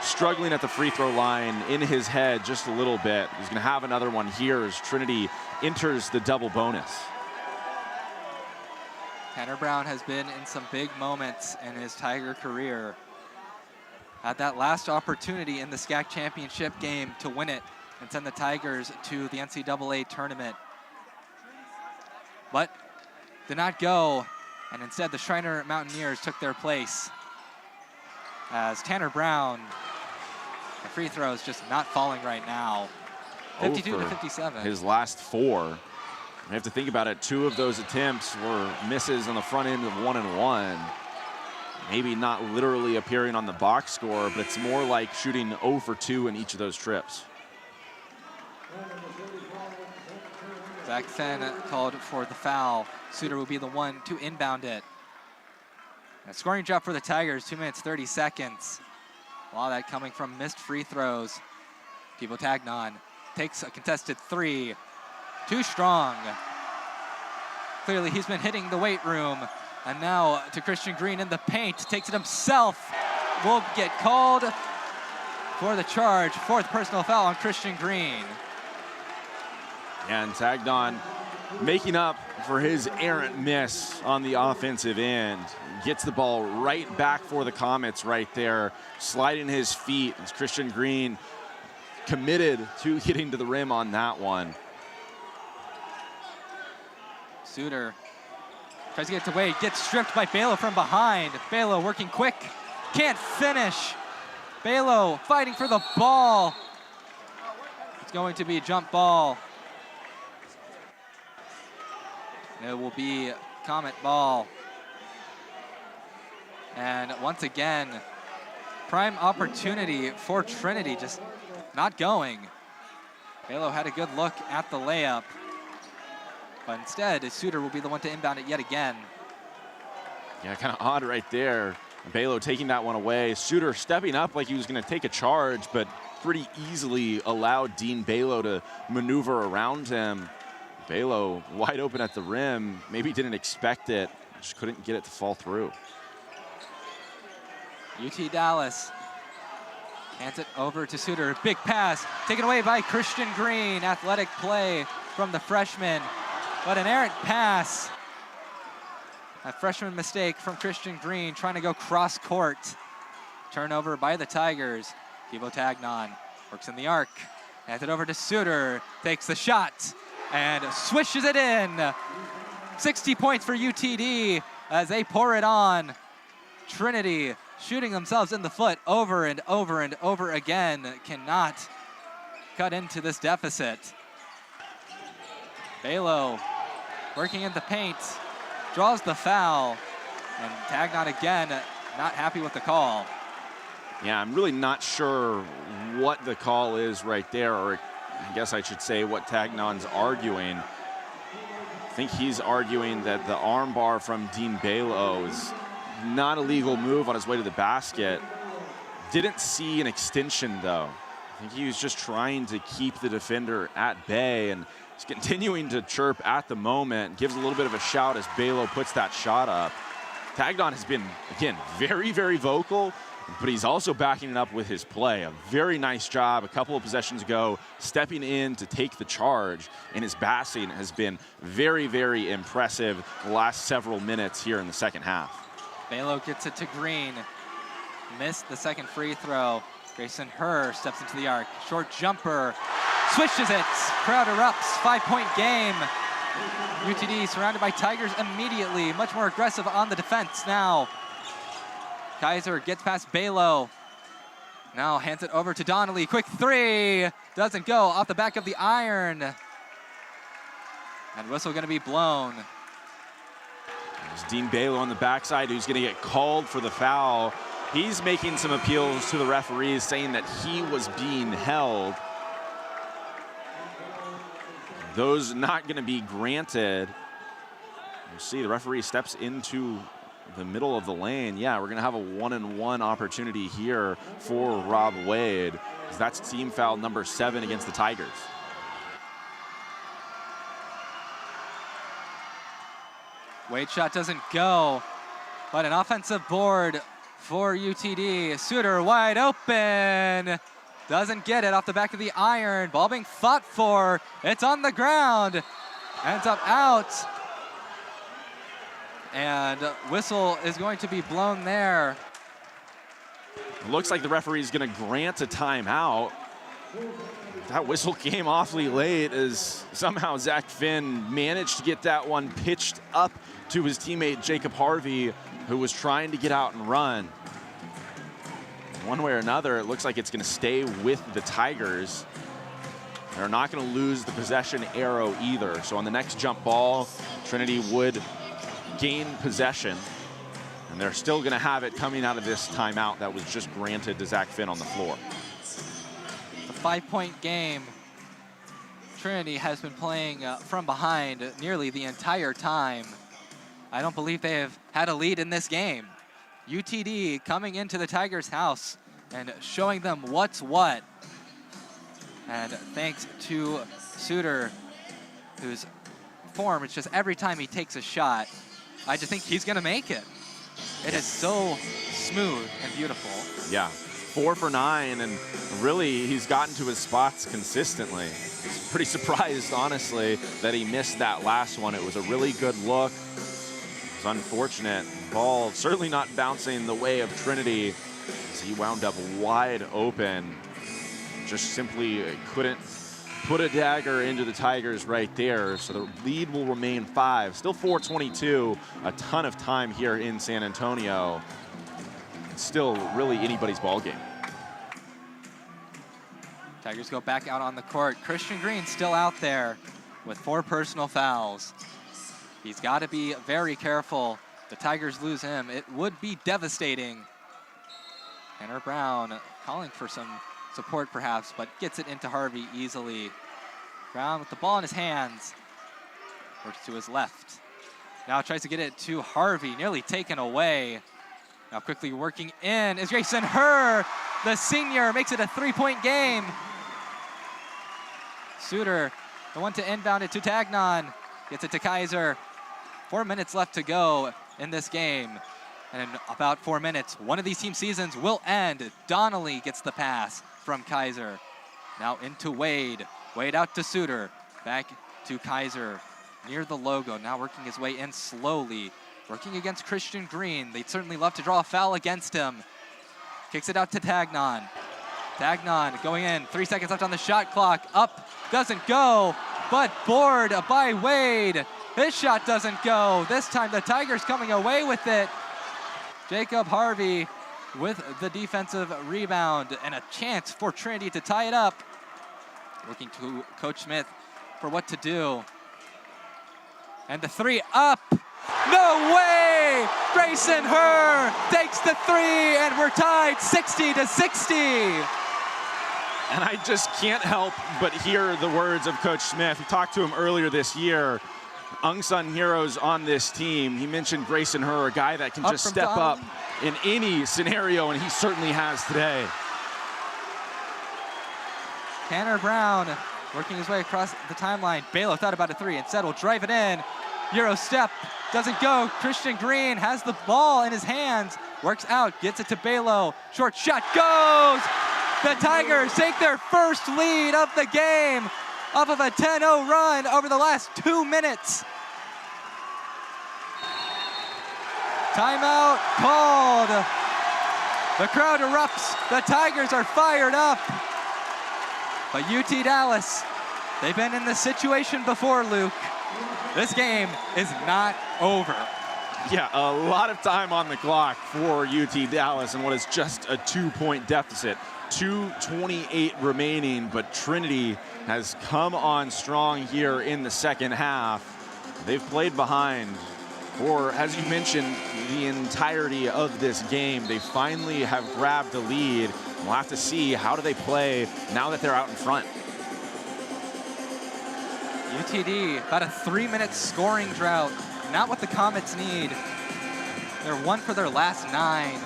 struggling at the free throw line in his head just a little bit. He's going to have another one here as Trinity enters the double bonus. Tanner Brown has been in some big moments in his Tiger career. Had that last opportunity in the SCAC championship game to win it and send the Tigers to the NCAA tournament. But did not go, and instead the Shriner Mountaineers took their place. As Tanner Brown, the free throws just not falling right now. 52 to 57. His last 4. You have to think about it. 2 of those attempts were misses on the front end of 1 and 1. Maybe not literally appearing on the box score, but it's more like shooting 0 for 2 in each of those trips. Zach Fenn called for the foul. Suder will be the one to inbound it. A scoring drought for the Tigers, 2 minutes, 30 seconds. A lot of that coming from missed free throws. Thibaut Tagnon takes a contested 3. Too strong. Clearly he's been hitting the weight room. And now to Christian Green in the paint, takes it himself. Will get called for the charge. 4th personal foul on Christian Green. And Tagnon making up for his errant miss on the offensive end. Gets the ball right back for the Comets right there, sliding his feet as Christian Green committed to getting to the rim on that one. Suder tries to get to Wade, gets stripped by Balo from behind. Balo working quick, can't finish. Balo fighting for the ball. It's going to be a jump ball. It will be Comet ball. And once again, prime opportunity for Trinity, just not going. Balo had a good look at the layup, but instead, Suder will be the one to inbound it yet again. Yeah, kind of odd right there. Balo taking that one away. Suder stepping up like he was going to take a charge, but pretty easily allowed Dean Balo to maneuver around him. Balo wide open at the rim. Maybe didn't expect it. Just couldn't get it to fall through. UT Dallas hands it over to Suder. Big pass taken away by Christian Green. Athletic play from the freshman. But an errant pass. A freshman mistake from Christian Green, trying to go cross court. Turnover by the Tigers. Thibaut Tagnon works in the arc. Hands it over to Suder. Takes the shot and swishes it in. 60 points for UTD as they pour it on. Trinity shooting themselves in the foot over and over and over again. Cannot cut into this deficit. Balo working in the paint, draws the foul, and Tagnon again not happy with the call. Yeah, I'm really not sure what the call is right there, or I guess I should say what Tagnon's arguing. I think he's arguing that the armbar from Dean Balo is not a legal move on his way to the basket. Didn't see an extension though. I think he was just trying to keep the defender at bay, and he's continuing to chirp at the moment. Gives a little bit of a shout as Balo puts that shot up. Tagnon has been, again, very, very vocal, but he's also backing it up with his play. A very nice job a couple of possessions ago, stepping in to take the charge, and his passing has been very, very impressive the last several minutes here in the second half. Balo gets it to Green. Missed the second free throw. Grayson Herr steps into the arc. Short jumper. Swishes it. Crowd erupts. 5-point game. UTD surrounded by Tigers immediately. Much more aggressive on the defense now. Kaiser gets past Balo. Now hands it over to Donnelly. Quick 3. Doesn't go. Off the back of the iron. And whistle going to be blown. There's Dean Balo on the backside, who's going to get called for the foul. He's making some appeals to the referees, saying that he was being held. Those not going to be granted. We'll see, the referee steps into the middle of the lane. Yeah, we're gonna have a 1-and-1 opportunity here for Rob Wade. That's team foul number 7 against the Tigers. Wade shot doesn't go, but an offensive board for UTD. Suder wide open. Doesn't get it off the back of the iron. Ball being fought for. It's on the ground. Ends up out. And whistle is going to be blown there. Looks like the referee is going to grant a timeout. That whistle came awfully late as somehow Zach Finn managed to get that one pitched up to his teammate Jacob Harvey, who was trying to get out and run. One way or another, it looks like it's going to stay with the Tigers. They're not going to lose the possession arrow either. So on the next jump ball, Trinity would gain possession. And they're still going to have it coming out of this timeout that was just granted to Zach Finn on the floor. A 5-point game. Trinity has been playing from behind nearly the entire time. I don't believe they have had a lead in this game. UTD coming into the Tigers' house and showing them what's what. And thanks to Suder, whose form, it's just every time he takes a shot, I just think he's gonna make it. It is so smooth and beautiful. Yeah, 4 for 9, and really he's gotten to his spots consistently. I'm pretty surprised, honestly, that he missed that last one. It was a really good look. It's unfortunate. Ball certainly not bouncing the way of Trinity as he wound up wide open. Just simply couldn't put a dagger into the Tigers right there. So the lead will remain 5. Still 4:22, a ton of time here in San Antonio. It's still really anybody's ball game. Tigers go back out on the court. Christian Green still out there with 4 personal fouls. He's got to be very careful. The Tigers lose him, it would be devastating. Tanner Brown calling for some support perhaps, but gets it into Harvey easily. Brown with the ball in his hands, works to his left. Now tries to get it to Harvey, nearly taken away. Now quickly working in is Grayson Herr, the senior, makes it a 3-point game. Suder, the one to inbound it to Tagnon, gets it to Kaiser. 4 minutes left to go in this game. And in about 4 minutes, one of these team seasons will end. Donnelly gets the pass from Kaiser. Now into Wade. Wade out to Suder. Back to Kaiser near the logo. Now working his way in slowly. Working against Christian Green. They'd certainly love to draw a foul against him. Kicks it out to Tagnon. Tagnon going in. 3 seconds left on the shot clock. Up, doesn't go, but board by Wade. His shot doesn't go. This time the Tigers coming away with it. Jacob Harvey with the defensive rebound and a chance for Trinity to tie it up. Looking to Coach Smith for what to do. And the 3 up. No way! Grayson Herr takes the 3 and we're tied 60-60. And I just can't help but hear the words of Coach Smith. We talked to him earlier this year. Unsung heroes on this team. He mentioned Grayson Herr, a guy that can just step up in any scenario, and he certainly has today. Tanner Brown working his way across the timeline. Balo thought about a 3, instead will drive it in. Euro step, doesn't go. Christian Green has the ball in his hands, works out, gets it to Balo. Short shot goes! The Tigers take their first lead of the game off of a 10-0 run over the last 2 minutes. Timeout called. The crowd erupts. The Tigers are fired up. But UT Dallas, they've been in this situation before, Luke. This game is not over. Yeah, a lot of time on the clock for UT Dallas and what is just a 2-point deficit. 2:28 remaining, but Trinity has come on strong here in the second half. They've played behind for, as you mentioned, the entirety of this game. They finally have grabbed a lead. We'll have to see how do they play now that they're out in front. UTD, about a 3-minute scoring drought not what the Comets need. They're 1 for their last 9.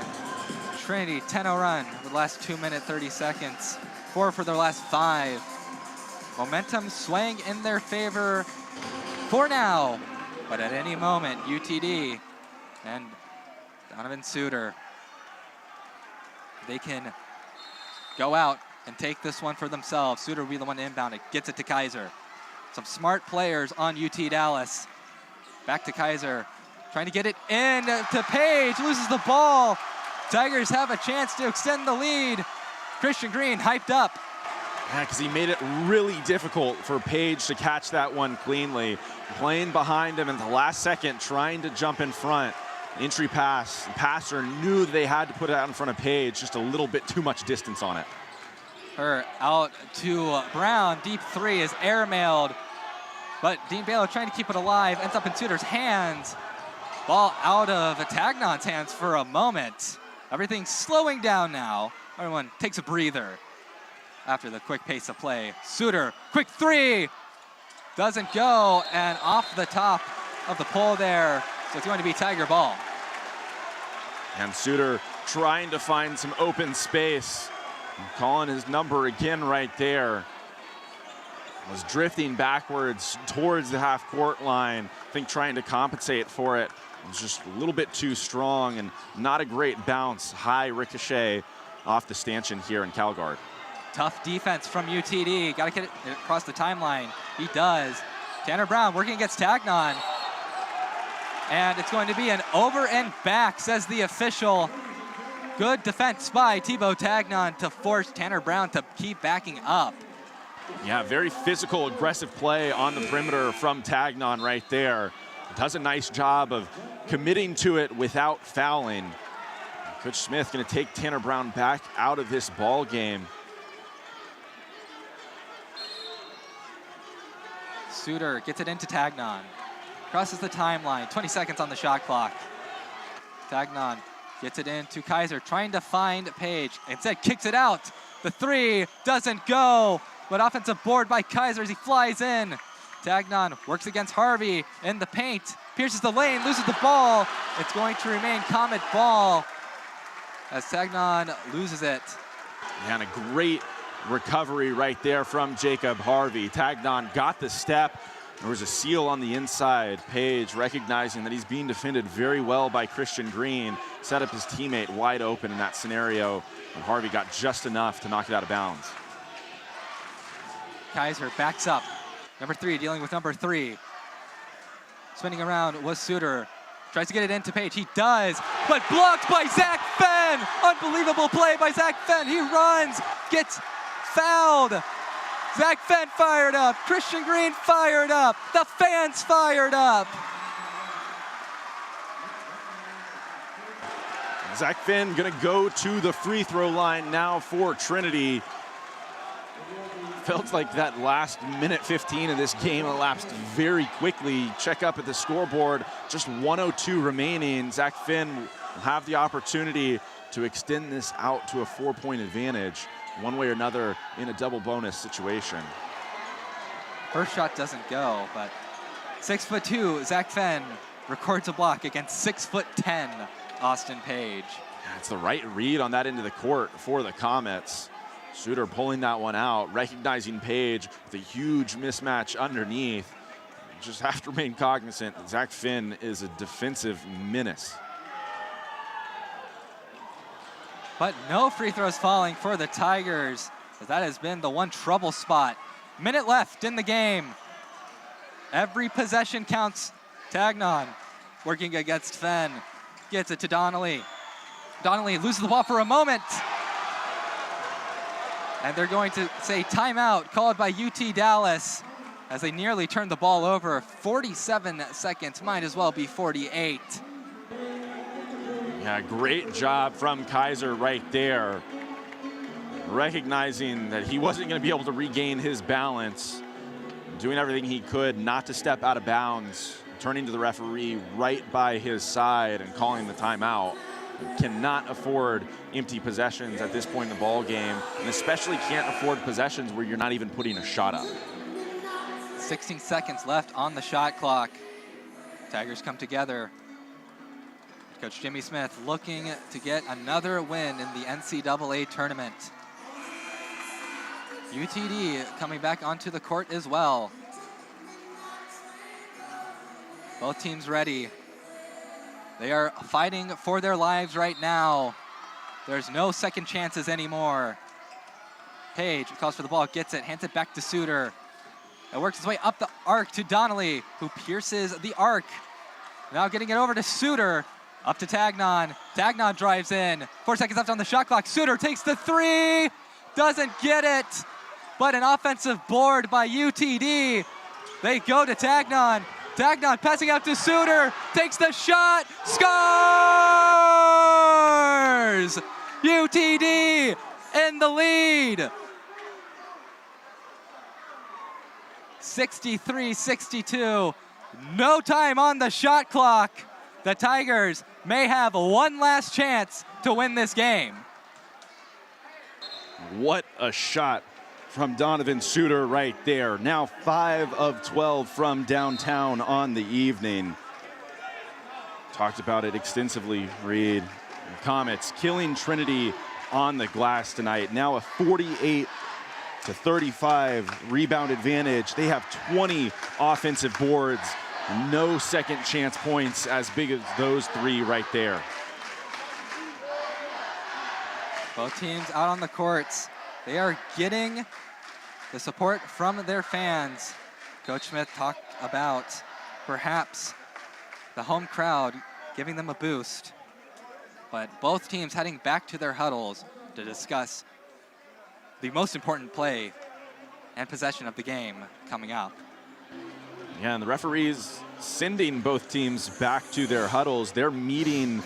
Trinity, 10-0 run over the last 2 minutes, 30 seconds. 4 for their last 5. Momentum swaying in their favor for now, but at any moment, UTD and Donovan Suder, they can go out and take this one for themselves. Suder will be the one to inbound it, gets it to Kaiser. Some smart players on UT Dallas. Back to Kaiser, trying to get it in to Page, loses the ball. Tigers have a chance to extend the lead. Christian Green hyped up. Yeah, because he made it really difficult for Page to catch that one cleanly. Playing behind him in the last second, trying to jump in front. Entry pass. The passer knew they had to put it out in front of Page, just a little bit too much distance on it. Her out to Brown. Deep 3 is airmailed, but Dean Baylor trying to keep it alive. Ends up in Suder's hands. Ball out of Tagnon's hands for a moment. Everything's slowing down now. Everyone takes a breather after the quick pace of play. Suder, quick 3. Doesn't go, and off the top of the pole there. So it's going to be Tiger ball. And Suder trying to find some open space. Calling his number again right there. Was drifting backwards towards the half-court line. I think trying to compensate for it. It was just a little bit too strong and not a great bounce. High ricochet off the stanchion here in Calgard. Tough defense from UTD. Got to get it across the timeline. He does. Tanner Brown working against Tagnon. And it's going to be an over and back, says the official. Good defense by Thibaut Tagnon to force Tanner Brown to keep backing up. Yeah, very physical, aggressive play on the perimeter from Tagnon right there. Does a nice job of committing to it without fouling. Coach Smith going to take Tanner Brown back out of this ball game. Suder gets it into Tagnon. Crosses the timeline, 20 seconds on the shot clock. Tagnon gets it into Kaiser, trying to find Page. Instead, kicks it out. The 3 doesn't go, but offensive board by Kaiser as he flies in. Tagnon works against Harvey in the paint, pierces the lane, loses the ball. It's going to remain Comet ball as Tagnon loses it. Yeah, and a great recovery right there from Jacob Harvey. Tagnon got the step. There was a seal on the inside. Page, recognizing that he's being defended very well by Christian Green, set up his teammate wide open in that scenario, and Harvey got just enough to knock it out of bounds. Kaiser backs up. Number 3 dealing with number 3. Spinning around was Suder. Tries to get it into Page. He does, but blocked by Zach Fenn. Unbelievable play by Zach Fenn. He runs, gets fouled. Zach Fenn fired up. Christian Green fired up. The fans fired up. Zach Fenn gonna go to the free throw line now for Trinity. Felt like that last minute 15 of this game elapsed very quickly. Check up at the scoreboard, just 1:02 remaining. Zach Fenn will have the opportunity to extend this out to a 4-point advantage, one way or another in a double bonus situation. First shot doesn't go, but 6'2", Zach Fenn records a block against 6'10", Austin Page. That's the right read on that end of the court for the Comets. Suder pulling that one out, recognizing Page with a huge mismatch underneath. Just have to remain cognizant that Zach Fenn is a defensive menace. But no free throws falling for the Tigers, as that has been the one trouble spot. Minute left in the game. Every possession counts. Tagnon working against Fenn. Gets it to Donnelly. Donnelly loses the ball for a moment. And they're going to say timeout called by UT Dallas as they nearly turned the ball over. 47 seconds, might as well be 48. Yeah, great job from Kaiser right there. Recognizing that he wasn't going to be able to regain his balance. Doing everything he could not to step out of bounds. Turning to the referee right by his side and calling the timeout. Cannot afford empty possessions at this point in the ball game, and especially can't afford possessions where you're not even putting a shot up. 16 seconds left on the shot clock. Tigers come together. Coach Jimmy Smith looking to get another win in the NCAA tournament. UTD coming back onto the court as well. Both teams ready. They are fighting for their lives right now. There's no second chances anymore. Page calls for the ball, gets it, hands it back to Suder. It works its way up the arc to Donnelly, who pierces the arc. Now getting it over to Suder, up to Tagnon. Tagnon drives in. 4 seconds left on the shot clock. Suder takes the three, doesn't get it, but an offensive board by UTD. They go to Tagnon. Tagnon passing out to Suder, takes the shot, scores! UTD in the lead. 63-62, no time on the shot clock. The Tigers may have one last chance to win this game. What a shot from Donovan Suder right there. Now 5 of 12 from downtown on the evening. Talked about it extensively, Reed. Comets killing Trinity on the glass tonight. Now a 48-35 rebound advantage. They have 20 offensive boards. No second chance points as big as those 3 right there. Both teams out on the courts. They are getting the support from their fans. Coach Smith talked about perhaps the home crowd giving them a boost. But both teams heading back to their huddles to discuss the most important play and possession of the game coming up. Yeah, and the referees sending both teams back to their huddles. They're meeting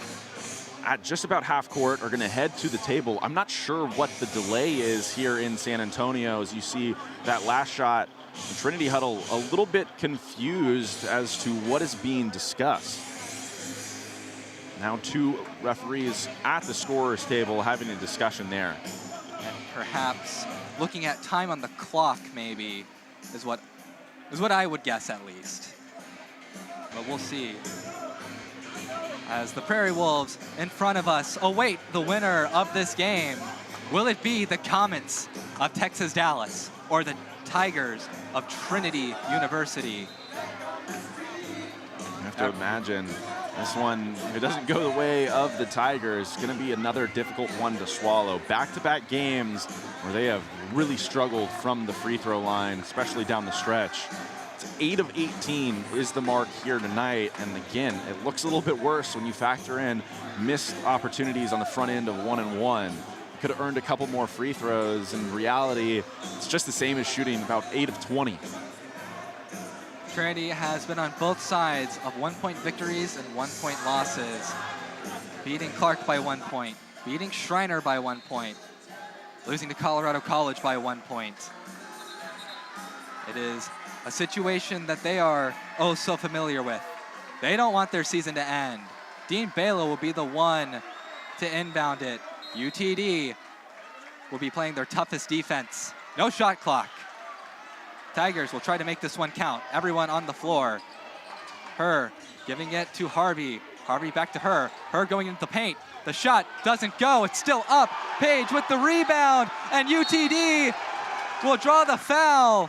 at just about half court, are going to head to the table. I'm not sure what the delay is here in San Antonio as you see that last shot. The Trinity huddle a little bit confused as to what is being discussed. Now 2 referees at the scorer's table having a discussion there. And perhaps looking at time on the clock maybe is what I would guess at least. But we'll see. As the Prairie Wolves in front of us await the winner of this game. Will it be the Comets of Texas Dallas or the Tigers of Trinity University? You have to imagine this one, if it doesn't go the way of the Tigers, it's going to be another difficult one to swallow. Back-to-back games where they have really struggled from the free throw line, especially down the stretch. 8 of 18 is the mark here tonight. And again, it looks a little bit worse when you factor in missed opportunities on the front end of 1-and-1. Could have earned a couple more free throws. In reality, it's just the same as shooting about 8 of 20. Trinity has been on both sides of 1-point victories and 1-point losses. Beating Clark by 1 point, beating Schreiner by 1 point, losing to Colorado College by 1 point. It is a situation that they are oh so familiar with. They don't want their season to end. Dean Balo will be the one to inbound it. UTD will be playing their toughest defense. No shot clock. Tigers will try to make this one count. Everyone on the floor. Her giving it to Harvey. Harvey back to her. Her going into the paint. The shot doesn't go. It's still up. Page with the rebound. And UTD will draw the foul.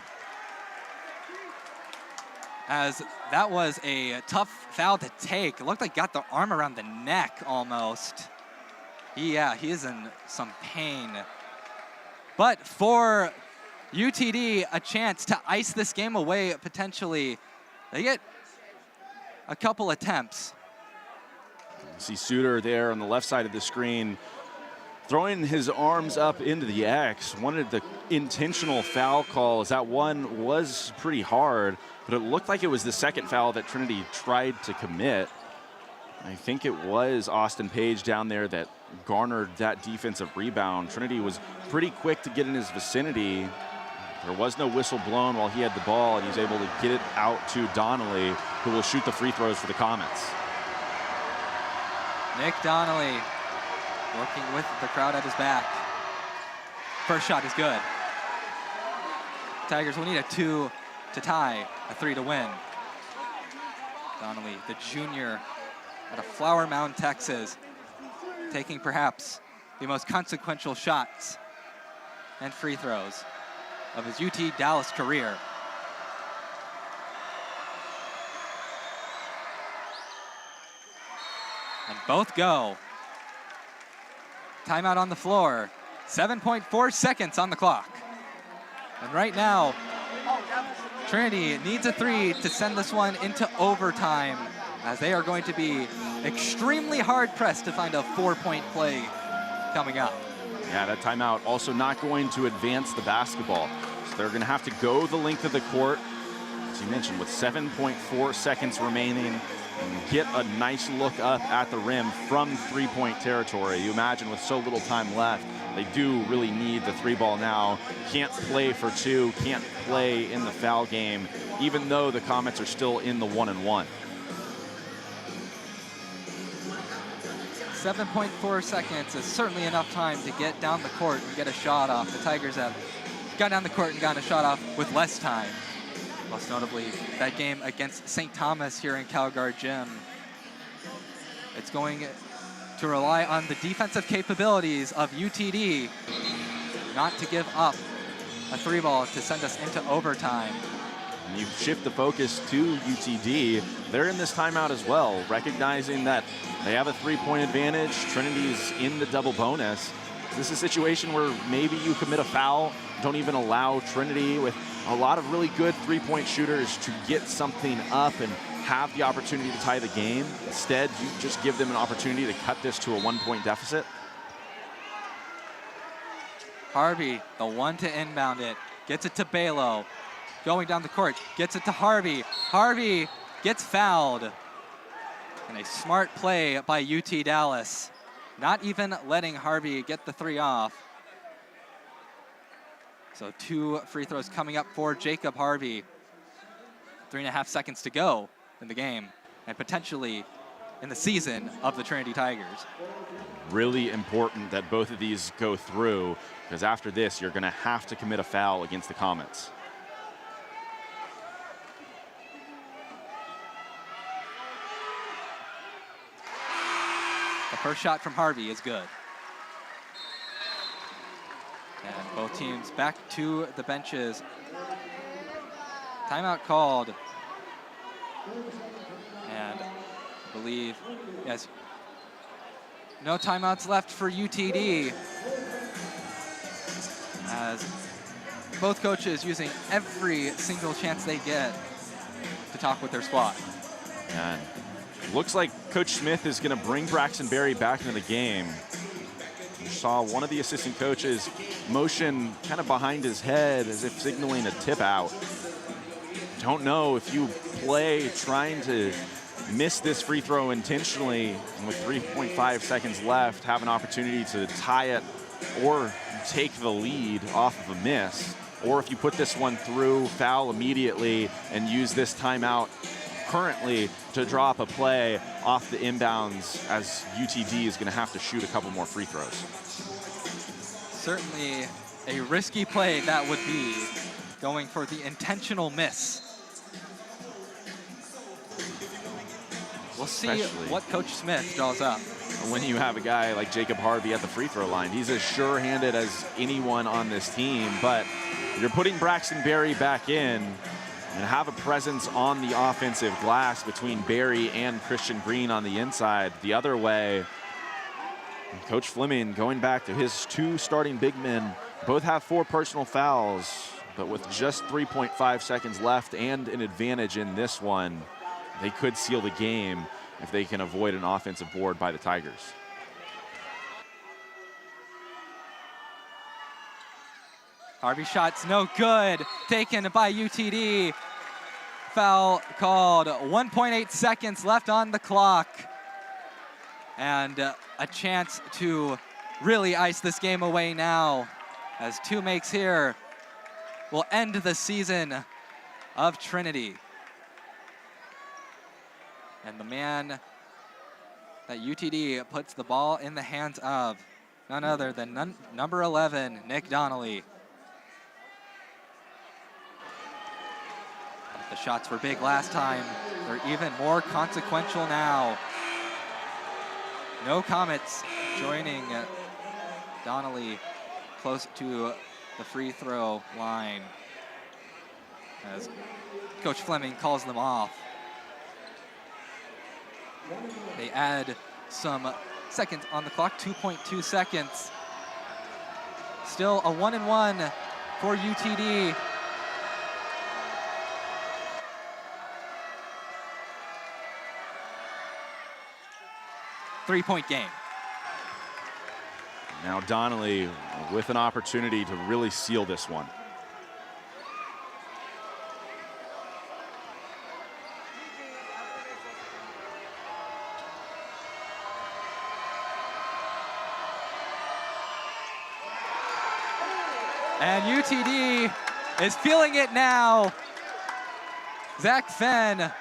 As that was a tough foul to take. It looked like got the arm around the neck almost. Yeah, he is in some pain. But for UTD, a chance to ice this game away potentially. They get a couple attempts. See Suder there on the left side of the screen, throwing his arms up into the X. Wanted the intentional foul call, as that one was pretty hard, but it looked like it was the second foul that Trinity tried to commit. I think it was Austin Page down there that garnered that defensive rebound. Trinity was pretty quick to get in his vicinity. There was no whistle blown while he had the ball, and he's able to get it out to Donnelly, who will shoot the free throws for the Comets. Nick Donnelly working with the crowd at his back. First shot is good. Tigers will need a 2 to tie, a 3 to win. Donnelly, the junior out of Flower Mound, Texas, taking perhaps the most consequential shots and free throws of his UT Dallas career. And both go. Timeout on the floor. 7.4 seconds on the clock. And right now, Trinity needs a three to send this one into overtime, as they are going to be extremely hard-pressed to find a 4-point play coming up. Yeah, that timeout also not going to advance the basketball. So they're going to have to go the length of the court, as you mentioned, with 7.4 seconds remaining, and get a nice look up at the rim from three-point territory. You imagine with so little time left, they do really need the three ball now. Can't play for two, can't play in the foul game, even though the Comets are still in the 1-and-1. 7.4 seconds is certainly enough time to get down the court and get a shot off. The Tigers have got down the court and gotten a shot off with less time. Most notably, that game against St. Thomas here in Calgary Gym. It's going to rely on the defensive capabilities of UTD not to give up a three ball to send us into overtime. And you shift the focus to UTD. They're in this timeout as well, recognizing that they have a three-point advantage. Trinity's in the double bonus. This is a situation where maybe you commit a foul, don't even allow Trinity, with a lot of really good three-point shooters, to get something up and have the opportunity to tie the game. Instead, you just give them an opportunity to cut this to a 1-point deficit. Harvey, the one to inbound it, gets it to Balo. Going down the court, gets it to Harvey. Harvey gets fouled. And a smart play by UT Dallas, not even letting Harvey get the three off. So 2 free throws coming up for Jacob Harvey. 3.5 seconds to go in the game, and potentially in the season of the Trinity Tigers. Really important that both of these go through, because after this, you're going to have to commit a foul against the Comets. The first shot from Harvey is good. And both teams back to the benches. Timeout called. And I believe, yes, no timeouts left for UTD, as both coaches using every single chance they get to talk with their squad. And looks like Coach Smith is going to bring Braxton Berry back into the game. We saw one of the assistant coaches motion kind of behind his head as if signaling a tip out. Don't know if you play trying to miss this free throw intentionally, and with 3.5 seconds left, have an opportunity to tie it or take the lead off of a miss. Or if you put this one through, foul immediately, and use this timeout currently to drop a play off the inbounds, as UTD is going to have to shoot a couple more free throws. Certainly a risky play that would be, going for the intentional miss. We'll see what Coach Smith draws up. When you have a guy like Jacob Harvey at the free throw line, he's as sure-handed as anyone on this team, but you're putting Braxton Berry back in and have a presence on the offensive glass between Berry and Christian Green on the inside. The other way, Coach Fleming going back to his 2 starting big men. Both have 4 personal fouls, but with just 3.5 seconds left and an advantage in this one, they could seal the game if they can avoid an offensive board by the Tigers. Harvey shot's no good, taken by UTD. Foul called, 1.8 seconds left on the clock. And a chance to really ice this game away now, as 2 makes here will end the season of Trinity. And the man that UTD puts the ball in the hands of, none other than number 11, Nick Donnelly. The shots were big last time They're even more consequential now. No Comets joining Donnelly close to the free throw line as Coach Fleming calls them off. They add some seconds on the clock, 2.2 seconds. Still a 1-and-1 for UTD. Three-point game. Now Donnelly with an opportunity to really seal this one. And UTD is feeling it now. Zach Fenn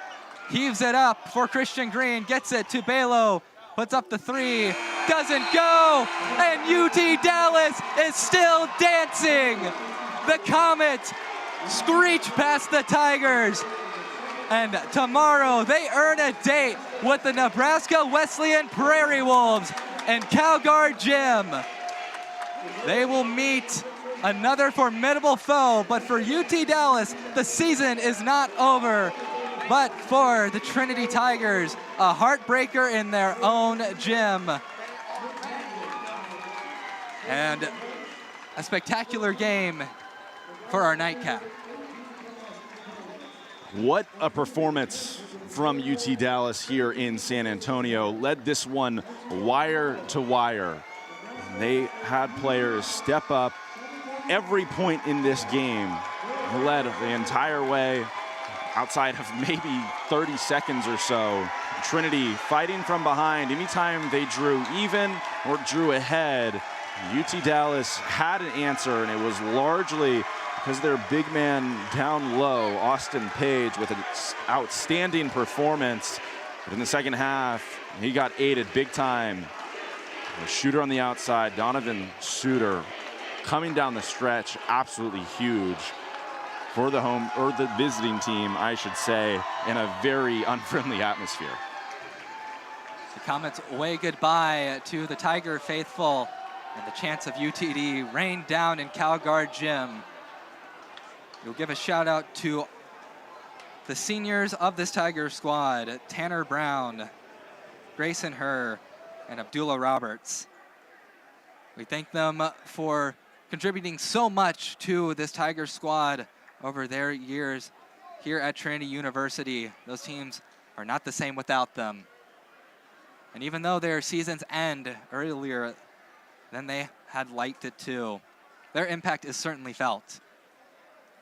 heaves it up for Christian Green, gets it to Balo, puts up the three, doesn't go, and UT Dallas is still dancing. The Comets screech past the Tigers, and tomorrow they earn a date with the Nebraska Wesleyan Prairie Wolves in Calgard Gym. They will meet another formidable foe, but for UT Dallas, the season is not over. But for the Trinity Tigers, a heartbreaker in their own gym. And a spectacular game for our nightcap. What a performance from UT Dallas here in San Antonio. Led this one wire to wire. They had players step up every point in this game. Led the entire way. Outside of maybe 30 seconds or so, Trinity fighting from behind. Anytime they drew even or drew ahead, UT Dallas had an answer, and it was largely because their big man down low, Austin Page, with an outstanding performance. But in the second half, he got aided big time. A shooter on the outside, Donovan Suder, coming down the stretch, absolutely huge for the home, or the visiting team, I should say, in a very unfriendly atmosphere. The Comets wave goodbye to the Tiger faithful, and the chants of UTD rain down in Calgard Gym. We'll give a shout out to the seniors of this Tiger squad, Tanner Brown, Grayson Herr, and Abdullah Roberts. We thank them for contributing so much to this Tiger squad over their years here at Trinity University. Those teams are not the same without them. And even though their seasons end earlier than they had liked it to, their impact is certainly felt.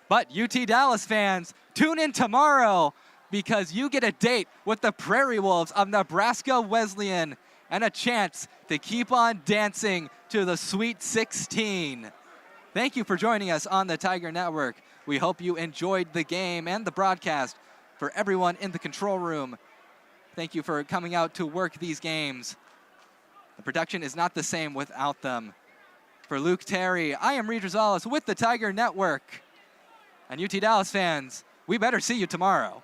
But UT Dallas fans, tune in tomorrow because you get a date with the Prairie Wolves of Nebraska Wesleyan and a chance to keep on dancing to the Sweet 16. Thank you for joining us on the Tiger Network. We hope you enjoyed the game and the broadcast. For everyone in the control room, thank you for coming out to work these games. The production is not the same without them. For Luke Terry, I am Reed Rosales with the Tiger Network. And UT Dallas fans, we better see you tomorrow.